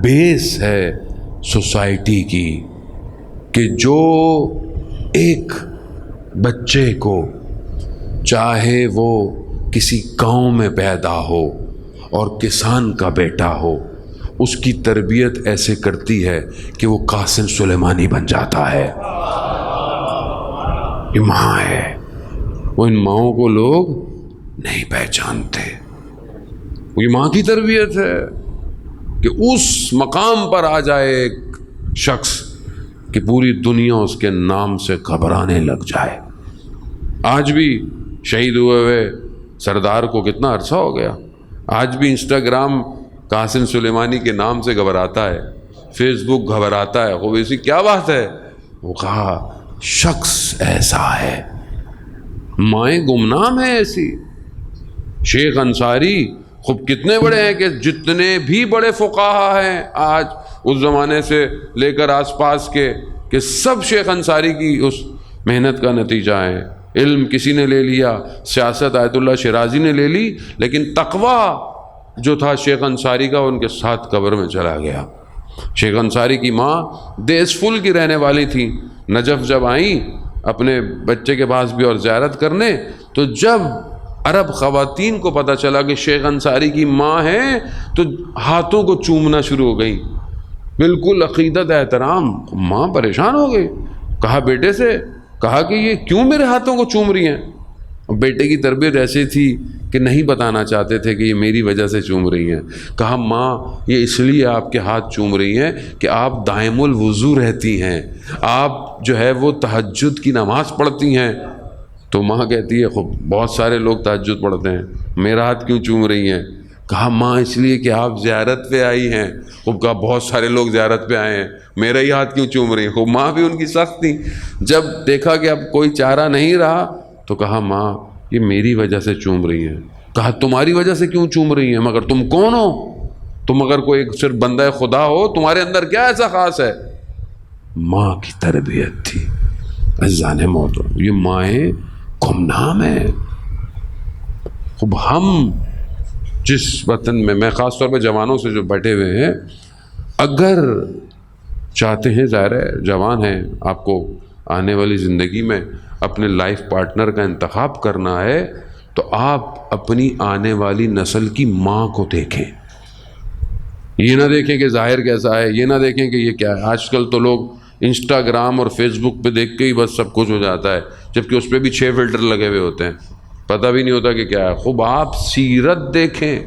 بیس ہے سوسائٹی کی کہ جو ایک بچے کو چاہے وہ کسی گاؤں میں پیدا ہو اور کسان کا بیٹا ہو، اس کی تربیت ایسے کرتی ہے کہ وہ قاسم سلیمانی بن جاتا ہے۔ یہ ماں ہے، وہ ان ماؤں کو لوگ نہیں پہچانتے. یہ ماں کی تربیت ہے کہ اس مقام پر آ جائے ایک شخص کہ پوری دنیا اس کے نام سے گھبرانے لگ جائے. آج بھی شہید ہوئے سردار کو کتنا عرصہ ہو گیا, آج بھی انسٹاگرام قاسم سلیمانی کے نام سے گھبراتا ہے, فیس بک گھبراتا ہے. وہ ایسی کیا بات ہے؟ وہ کہا شخص ایسا ہے, مائیں گمنام ہیں ایسی. شیخ انصاری خوب کتنے بڑے ہیں کہ جتنے بھی بڑے فقہا ہیں آج اس زمانے سے لے کر آس پاس کے, کہ سب شیخ انصاری کی اس محنت کا نتیجہ ہے. علم کسی نے لے لیا, سیاست آیت اللہ شیرازی نے لے لی, لیکن تقویٰ جو تھا شیخ انصاری کا ان کے ساتھ قبر میں چلا گیا. شیخ انصاری کی ماں دیس فل کی رہنے والی تھی. نجف جب آئیں اپنے بچے کے پاس بھی اور زیارت کرنے, تو جب عرب خواتین کو پتہ چلا کہ شیخ انصاری کی ماں ہے تو ہاتھوں کو چومنا شروع ہو گئی, بالکل عقیدت احترام. ماں پریشان ہو گئی, کہا بیٹے سے, کہا کہ یہ کیوں میرے ہاتھوں کو چوم رہی ہیں؟ بیٹے کی تربیت ایسی تھی کہ نہیں بتانا چاہتے تھے کہ یہ میری وجہ سے چوم رہی ہیں. کہا ماں یہ اس لیے آپ کے ہاتھ چوم رہی ہیں کہ آپ دائم الوضو رہتی ہیں, آپ جو ہے وہ تہجد کی نماز پڑھتی ہیں. تو ماں کہتی ہے خب بہت سارے لوگ تہجد پڑھتے ہیں, میرا ہاتھ کیوں چوم رہی ہیں؟ کہا ماں اس لیے کہ آپ زیارت پہ آئی ہیں. خوب کہا بہت سارے لوگ زیارت پہ آئے ہیں, میرا ہی ہاتھ کیوں چوم رہی ہیں؟ خوب ماں بھی ان کی سخت تھی. جب دیکھا کہ اب کوئی چارہ نہیں رہا تو کہا ماں یہ میری وجہ سے چوم رہی ہیں. کہا تمہاری وجہ سے کیوں چوم رہی ہیں؟ مگر تم کون ہو؟ تم اگر کوئی صرف بندہ خدا ہو, تمہارے اندر کیا ایسا خاص ہے؟ ماں کی تربیت تھی. عزیزان محترم, یہ مائیں گمنام ہیں. خوب ہم جس وطن میں خاص طور پہ جوانوں سے جو بیٹھے ہوئے ہیں, اگر چاہتے ہیں, ظاہر ہے جوان ہیں, آپ کو آنے والی زندگی میں اپنے لائف پارٹنر کا انتخاب کرنا ہے, تو آپ اپنی آنے والی نسل کی ماں کو دیکھیں. یہ نہ دیکھیں کہ ظاہر کیسا ہے, یہ نہ دیکھیں کہ یہ کیا ہے. آج کل تو لوگ انسٹاگرام اور فیس بک پہ دیکھ کے ہی بس سب کچھ ہو جاتا ہے, جبکہ اس پہ بھی 6 فلٹر لگے ہوئے ہوتے ہیں, پتہ بھی نہیں ہوتا کہ کیا ہے. خوب آپ سیرت دیکھیں,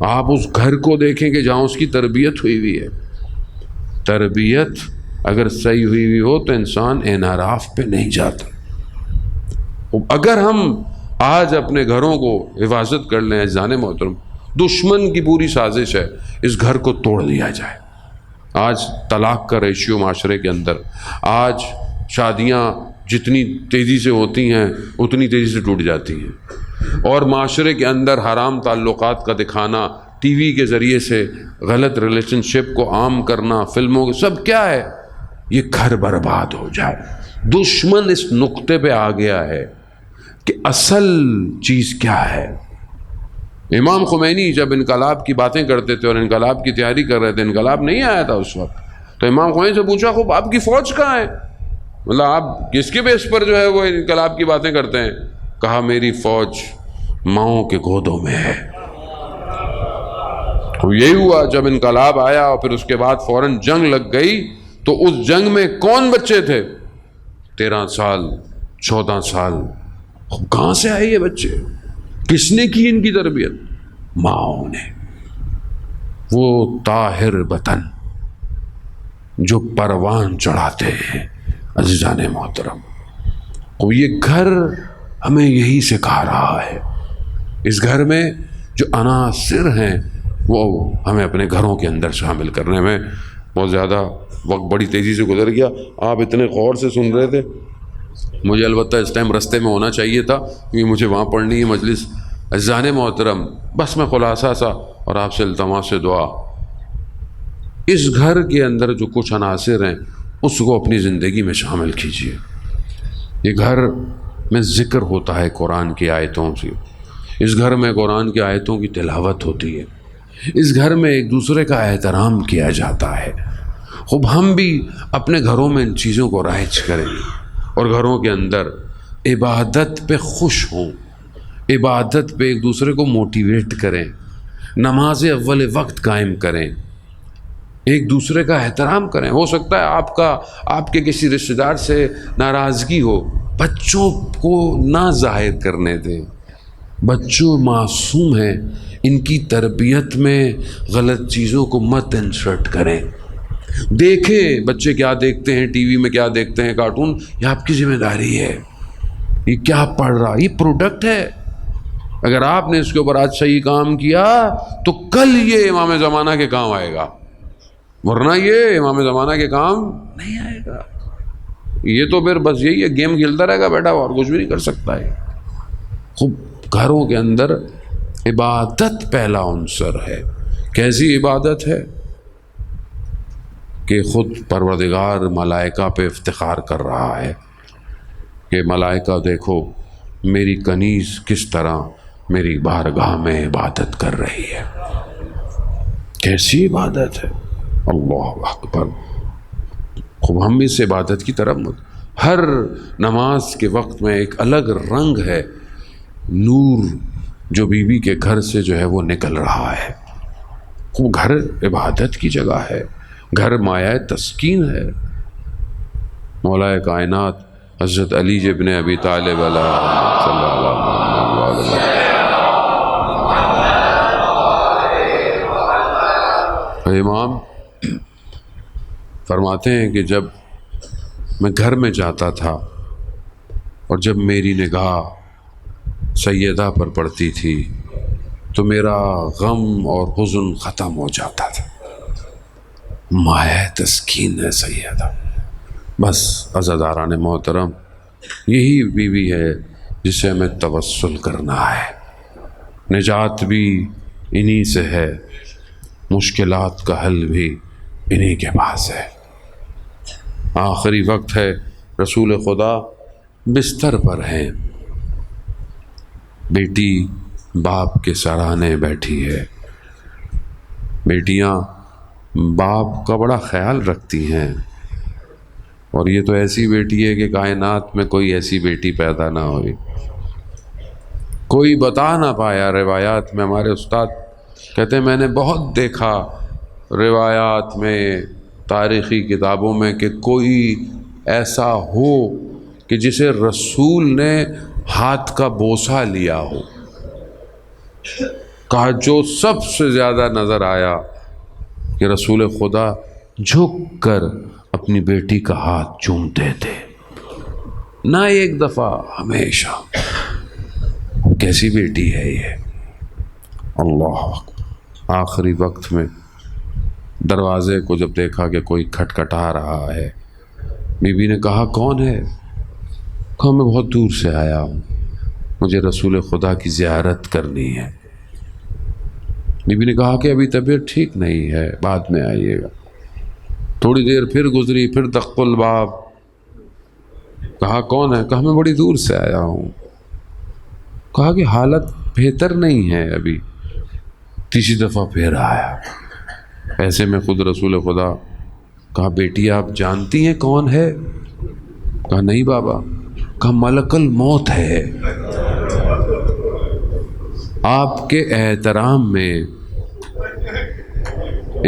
آپ اس گھر کو دیکھیں کہ جہاں اس کی تربیت ہوئی ہوئی ہے. تربیت اگر صحیح ہوئی ہوئی ہو تو انسان انحراف پہ نہیں جاتا. اگر ہم آج اپنے گھروں کو حفاظت کر لیں عزیزان محترم, دشمن کی پوری سازش ہے اس گھر کو توڑ دیا جائے. آج طلاق کا ریشیو معاشرے کے اندر, آج شادیاں جتنی تیزی سے ہوتی ہیں اتنی تیزی سے ٹوٹ جاتی ہیں, اور معاشرے کے اندر حرام تعلقات کا دکھانا, ٹی وی کے ذریعے سے غلط ریلیشن شپ کو عام کرنا, فلموں کے, سب کیا ہے, یہ گھر برباد ہو جائے. دشمن اس نقطے پہ آ گیا ہے کہ اصل چیز کیا ہے. امام خمینی جب انقلاب کی باتیں کرتے تھے اور انقلاب کی تیاری کر رہے تھے, انقلاب نہیں آیا تھا اس وقت, تو امام خمینی سے پوچھا خوب آپ کی فوج کہاں ہے, مطلب آپ کس کے بیس پر جو ہے وہ انقلاب کی باتیں کرتے ہیں؟ کہا میری فوج ماؤں کے گودوں میں ہے. یہی ہوا جب انقلاب آیا اور پھر اس کے بعد فوراً جنگ لگ گئی, تو اس جنگ میں کون بچے تھے؟ 13 سال 14 سال. کہاں سے آئے یہ بچے؟ کس نے کی ان کی تربیت؟ ماؤں نے. وہ طاہر بطن جو پروان چڑھاتے ہیں عزیزان محترم, وہ یہ گھر ہمیں یہی سکھا رہا ہے. اس گھر میں جو عناصر ہیں وہ ہمیں اپنے گھروں کے اندر شامل کرنے میں بہت زیادہ وقت بڑی تیزی سے گزر گیا. آپ اتنے غور سے سن رہے تھے, مجھے البتہ اس ٹائم رستے میں ہونا چاہیے تھا کیونکہ مجھے وہاں پڑھنی ہے مجلس. عزیزان محترم, بس میں خلاصہ سا اور آپ سے التماس سے دعا, اس گھر کے اندر جو کچھ عناصر ہیں اس کو اپنی زندگی میں شامل کیجیے. یہ گھر میں ذکر ہوتا ہے قرآن کی آیتوں سے, اس گھر میں قرآن کی آیتوں کی تلاوت ہوتی ہے, اس گھر میں ایک دوسرے کا احترام کیا جاتا ہے. خوب ہم بھی اپنے گھروں میں ان چیزوں کو رائج کریں اور گھروں کے اندر عبادت پہ خوش ہوں, عبادت پہ ایک دوسرے کو موٹیویٹ کریں, نماز اول وقت قائم کریں, ایک دوسرے کا احترام کریں. ہو سکتا ہے آپ کے کسی رشتہ دار سے ناراضگی ہو, بچوں کو نہ ظاہر کرنے دیں. بچوں معصوم ہیں، ان کی تربیت میں غلط چیزوں کو مت انسرٹ کریں. دیکھیں بچے کیا دیکھتے ہیں، ٹی وی میں کیا دیکھتے ہیں، کارٹون، یہ آپ کی ذمہ داری ہے. یہ کیا پڑھ رہا، یہ پروڈکٹ ہے. اگر آپ نے اس کے اوپر آج صحیح کام کیا تو کل یہ امام زمانہ کے کام آئے گا، ورنہ یہ امام زمانہ کے کام نہیں آئے گا. یہ تو پھر بس یہی ہے، گیم کھیلتا رہے گا بیٹا، اور کچھ بھی نہیں کر سکتا ہے. خوب گھروں کے اندر عبادت پہلا عنصر ہے. کیسی عبادت ہے کہ خود پروردگار ملائکہ پہ افتخار کر رہا ہے کہ ملائکہ دیکھو میری کنیز کس طرح میری بارگاہ میں عبادت کر رہی ہے. کیسی عبادت ہے، اللہ اکبر. خوب ہم اس عبادت کی طرف ہر نماز کے وقت میں ایک الگ رنگ ہے، نور جو بی بی کے گھر سے جو ہے وہ نکل رہا ہے. خوب گھر عبادت کی جگہ ہے، گھر مایہ تسکین ہے. مولا کائنات حضرت علی ابن ابی طالب علیہ صلی اللہ علیہ وسلم امام فرماتے ہیں کہ جب میں گھر میں جاتا تھا اور جب میری نگاہ سیدہ پر پڑتی تھی تو میرا غم اور حزن ختم ہو جاتا تھا. مایہ تسکین ہے سیدہ. بس عزاداران محترم، یہی بیوی ہے جسے ہمیں توسل کرنا ہے. نجات بھی انہی سے ہے، مشکلات کا حل بھی انہی کے پاس ہے. آخری وقت ہے، رسول خدا بستر پر ہیں، بیٹی باپ کے سرانے بیٹھی ہے. بیٹیاں باپ کا بڑا خیال رکھتی ہیں، اور یہ تو ایسی بیٹی ہے کہ کائنات میں کوئی ایسی بیٹی پیدا نہ ہوئی. کوئی بتا نہ پایا. روایات میں ہمارے استاد کہتے ہیں میں نے بہت دیکھا روایات میں، تاریخی کتابوں میں، کہ کوئی ایسا ہو کہ جسے رسول نے ہاتھ کا بوسہ لیا ہو. کہا جو سب سے زیادہ نظر آیا کہ رسول خدا جھک کر اپنی بیٹی کا ہاتھ چومتے تھے، نہ ایک دفعہ، ہمیشہ. کیسی بیٹی ہے یہ، اللہ اکبر. آخری وقت میں دروازے کو جب دیکھا کہ کوئی کھٹکھٹا رہا ہے، بی بی نے کہا کون ہے؟ کہا میں بہت دور سے آیا ہوں، مجھے رسول خدا کی زیارت کرنی ہے. بی بی نے کہا کہ ابھی طبیعت ٹھیک نہیں ہے، بعد میں آئیے گا. تھوڑی دیر پھر گزری، پھر دق الباب. کہا کون ہے؟ کہا میں بڑی دور سے آیا ہوں. کہا کہ حالت بہتر نہیں ہے ابھی. تیسری دفعہ پھر آیا. ایسے میں خود رسول خدا. کہا بیٹی آپ جانتی ہیں کون ہے؟ کہا نہیں بابا. کہا ملک الموت ہے، آپ کے احترام میں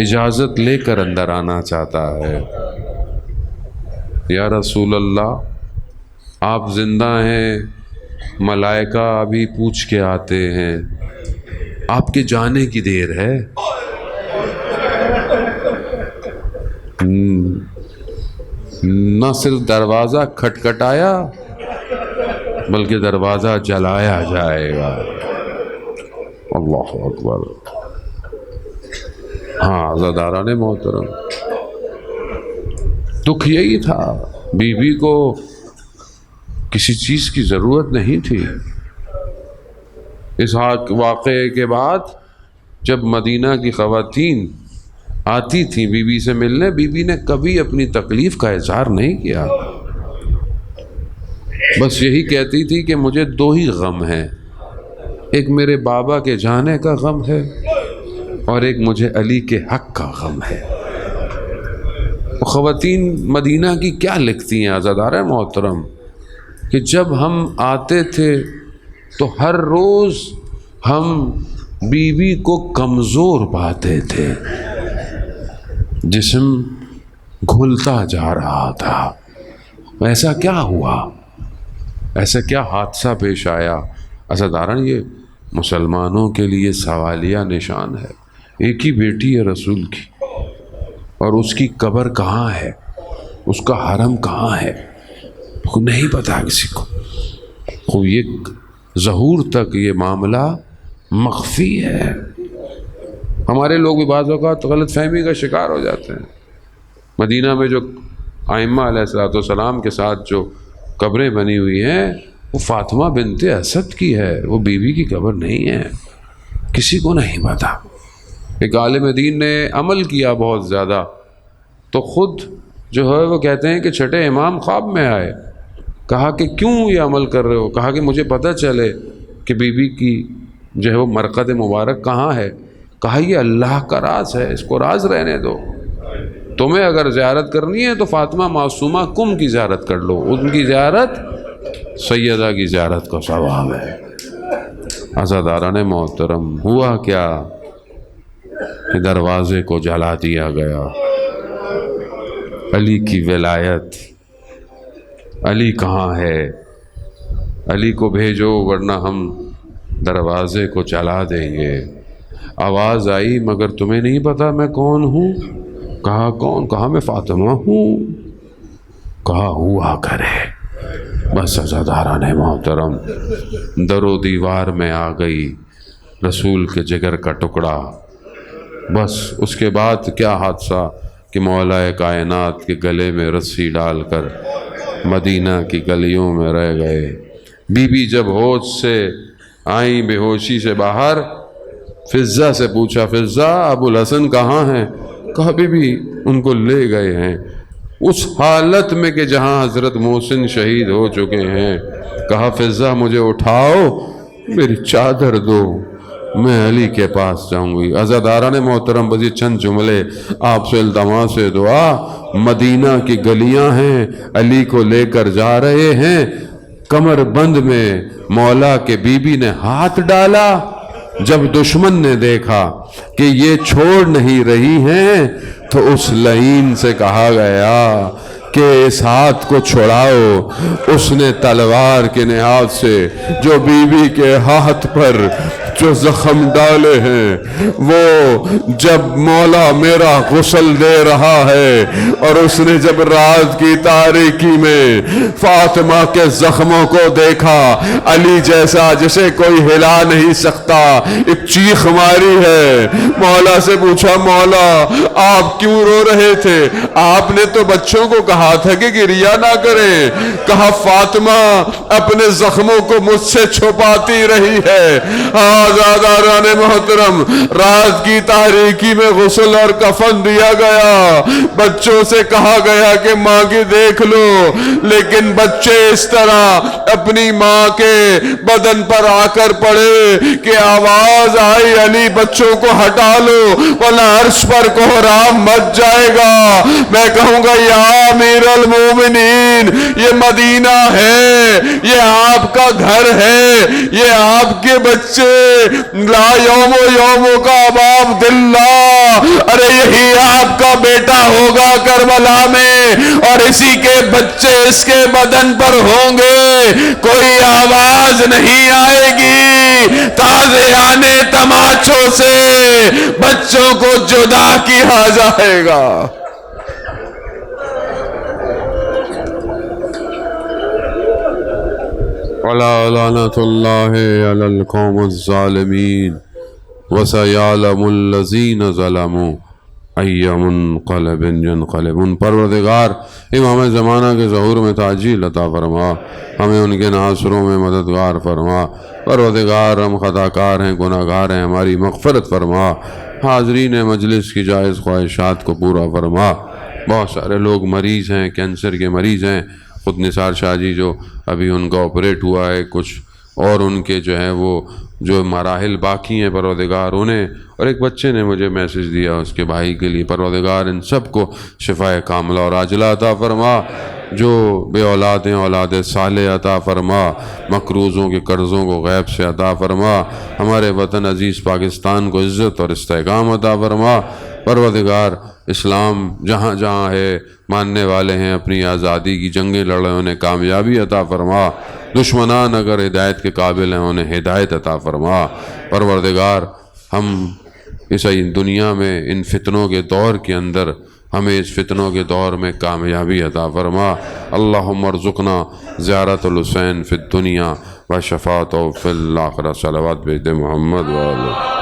اجازت لے کر اندر آنا چاہتا ہے. یا رسول اللہ آپ زندہ ہیں، ملائکہ ابھی پوچھ کے آتے ہیں، آپ کے جانے کی دیر ہے. نہ صرف دروازہ کھٹکھٹایا بلکہ دروازہ جلایا جائے گا. اللہ اکبر. ہاں عزاداران محترم، دکھ یہی تھا. بی بی کو کسی چیز کی ضرورت نہیں تھی. اس واقعے کے بعد جب مدینہ کی خواتین آتی تھیں بی بی سے ملنے، بی بی نے کبھی اپنی تکلیف کا اظہار نہیں کیا. بس یہی کہتی تھی کہ مجھے دو ہی غم ہیں، ایک میرے بابا کے جانے کا غم ہے اور ایک مجھے علی کے حق کا غم ہے. خواتین مدینہ کی کیا لکھتی ہیں عزادار محترم، کہ جب ہم آتے تھے تو ہر روز ہم بی بی کو کمزور پاتے تھے، جسم گھلتا جا رہا تھا. ایسا کیا ہوا؟ ایسا کیا حادثہ پیش آیا؟ عزاداران یہ مسلمانوں کے لیے سوالیہ نشان ہے. ایک ہی بیٹی ہے رسول کی، اور اس کی قبر کہاں ہے، اس کا حرم کہاں ہے، نہیں پتا کسی کو. خوب یہ ظہور تک یہ معاملہ مخفی ہے. ہمارے لوگ بھی بعض اوقات غلط فہمی کا شکار ہو جاتے ہیں. مدینہ میں جو ائمہ علیہ الصلوۃ والسلام کے ساتھ جو قبریں بنی ہوئی ہیں وہ فاطمہ بنت اسد کی ہے، وہ بیوی کی قبر نہیں ہے. کسی کو نہیں پتا. ایک عالم دین نے عمل کیا بہت زیادہ، تو خود جو ہے وہ کہتے ہیں کہ چھٹے امام خواب میں آئے. کہا کہ کیوں یہ عمل کر رہے ہو؟ کہا کہ مجھے پتہ چلے کہ بیوی کی جو ہے وہ مرقد مبارک کہاں ہے. کہا یہ اللہ کا راز ہے، اس کو راز رہنے دو. تمہیں اگر زیارت کرنی ہے تو فاطمہ معصومہ کم کی زیارت کر لو، ان کی زیارت سیدہ کی زیارت کا ثواب ہے. عزاداران محترم، ہوا کیا کہ دروازے کو جلا دیا گیا. علی کی ولایت، علی کہاں ہے؟ علی کو بھیجو ورنہ ہم دروازے کو جلا دیں گے. آواز آئی مگر تمہیں نہیں پتا میں کون ہوں؟ کہا کون؟ کہا میں فاطمہ ہوں. کہا ہوا کرے. بس عزاداران محترم، در و دیوار میں آ گئی رسول کے جگر کا ٹکڑا. بس اس کے بعد کیا حادثہ کہ مولا کائنات کے گلے میں رسی ڈال کر مدینہ کی گلیوں میں رہ گئے. بی بی جب ہوش سے آئیں بے ہوشی سے باہر، فضہ سے پوچھا فضہ ابو الحسن کہاں ہیں؟ کہا بی بی ان کو لے گئے ہیں. اس حالت میں کہ جہاں حضرت محسن شہید ہو چکے ہیں. کہا فضہ مجھے اٹھاؤ، میری چادر دو، میں علی کے پاس جاؤں گی. عزاداران محترم، بس یہ چند جملے آپ سے التماس سے دعا. مدینہ کی گلیاں ہیں، علی کو لے کر جا رہے ہیں. کمر بند میں مولا کے بی بی نے ہاتھ ڈالا. جب دشمن نے دیکھا کہ یہ چھوڑ نہیں رہی ہیں تو اس لعین سے کہا گیا کہ اس ہاتھ کو چھڑاؤ. اس نے تلوار کے نہاد سے جو بی بی کے ہاتھ پر جو زخم ڈالے ہیں، وہ جب مولا میرا غسل دے رہا ہے اور اس نے جب رات کی تاریکی میں فاطمہ کے زخموں کو دیکھا، علی جیسا جسے کوئی ہلا نہیں سکتا، ایک چیخ ماری ہے. مولا سے پوچھا مولا آپ کیوں رو رہے تھے؟ آپ نے تو بچوں کو کہا تھا کہ ریا نہ کریں. کہا فاطمہ اپنے زخموں کو مجھ سے چھپاتی رہی ہے. آزاداران محترم، رات کی تاریکی میں غسل اور کفن دیا گیا. بچوں سے کہا گیا کہ ماں کی دیکھ لو، لیکن بچے اس طرح اپنی ماں کے بدن پر آ کر پڑے کہ آواز آئی علی بچوں کو ہٹا لو ورنہ عرش پر کوہرام مچ جائے گا. میں کہوں گا یا امیر المومنین، یہ مدینہ ہے، یہ آپ کا گھر ہے، یہ آپ کے بچے لا یوم یوم کا اباب دلہ، ارے یہی آپ کا بیٹا ہوگا کربلا میں اور اسی کے بچے اس کے بدن پر ہوں گے. کوئی آواز نہیں آئے گی، تازیانے تماچوں سے بچوں کو جدا کیا جائے گا. وَلَا لَعْنَةُ اللَّهِ عَلَى الْقَوْمِ الظَّالِمِينَ وَسَيَعْلَمُ الَّذِينَ ظَلَمُوا أَيَّ مُنْقَلَبٍ يَنْقَلِبُونَ. پروردگار امام زمانہ کے ظہور میں تعجیل عطا فرما، ہمیں ان کے ناصروں میں مددگار فرما. پروردگار ہم خطا کار ہیں، گناہ گار ہیں، ہماری مغفرت فرما. حاضرین مجلس کی جائز خواہشات کو پورا فرما. بہت سارے لوگ مریض ہیں، کینسر کے مریض ہیں. خود نثار شاہ جی جو ابھی ان کا آپریٹ ہوا ہے، کچھ اور ان کے جو ہیں وہ جو مراحل باقی ہیں، پروردگار انہیں، اور ایک بچے نے مجھے میسج دیا اس کے بھائی کے لیے، پروردگار ان سب کو شفائے کاملہ اور عاجلہ عطا فرما. جو بے اولاد ہیں اولاد صالح عطا فرما. مقروضوں کے قرضوں کو غیب سے عطا فرما. ہمارے وطن عزیز پاکستان کو عزت اور استحکام عطا فرما. پروردگار اسلام جہاں جہاں ہے، ماننے والے ہیں، اپنی آزادی کی جنگیں لڑے انہیں کامیابی عطا فرما. دشمنان اگر ہدایت کے قابل ہیں انہیں ہدایت عطا فرما۔ پروردگار ہم اس دنیا میں ان فتنوں کے دور کے اندر ہمیں اس فتنوں کے دور میں کامیابی عطا فرما۔ اللہم ارزقنا زیارت الحسین فی الدنیا و شفاعتہ فی الآخرہ۔ صلوات بھیج دے محمد و آلہ۔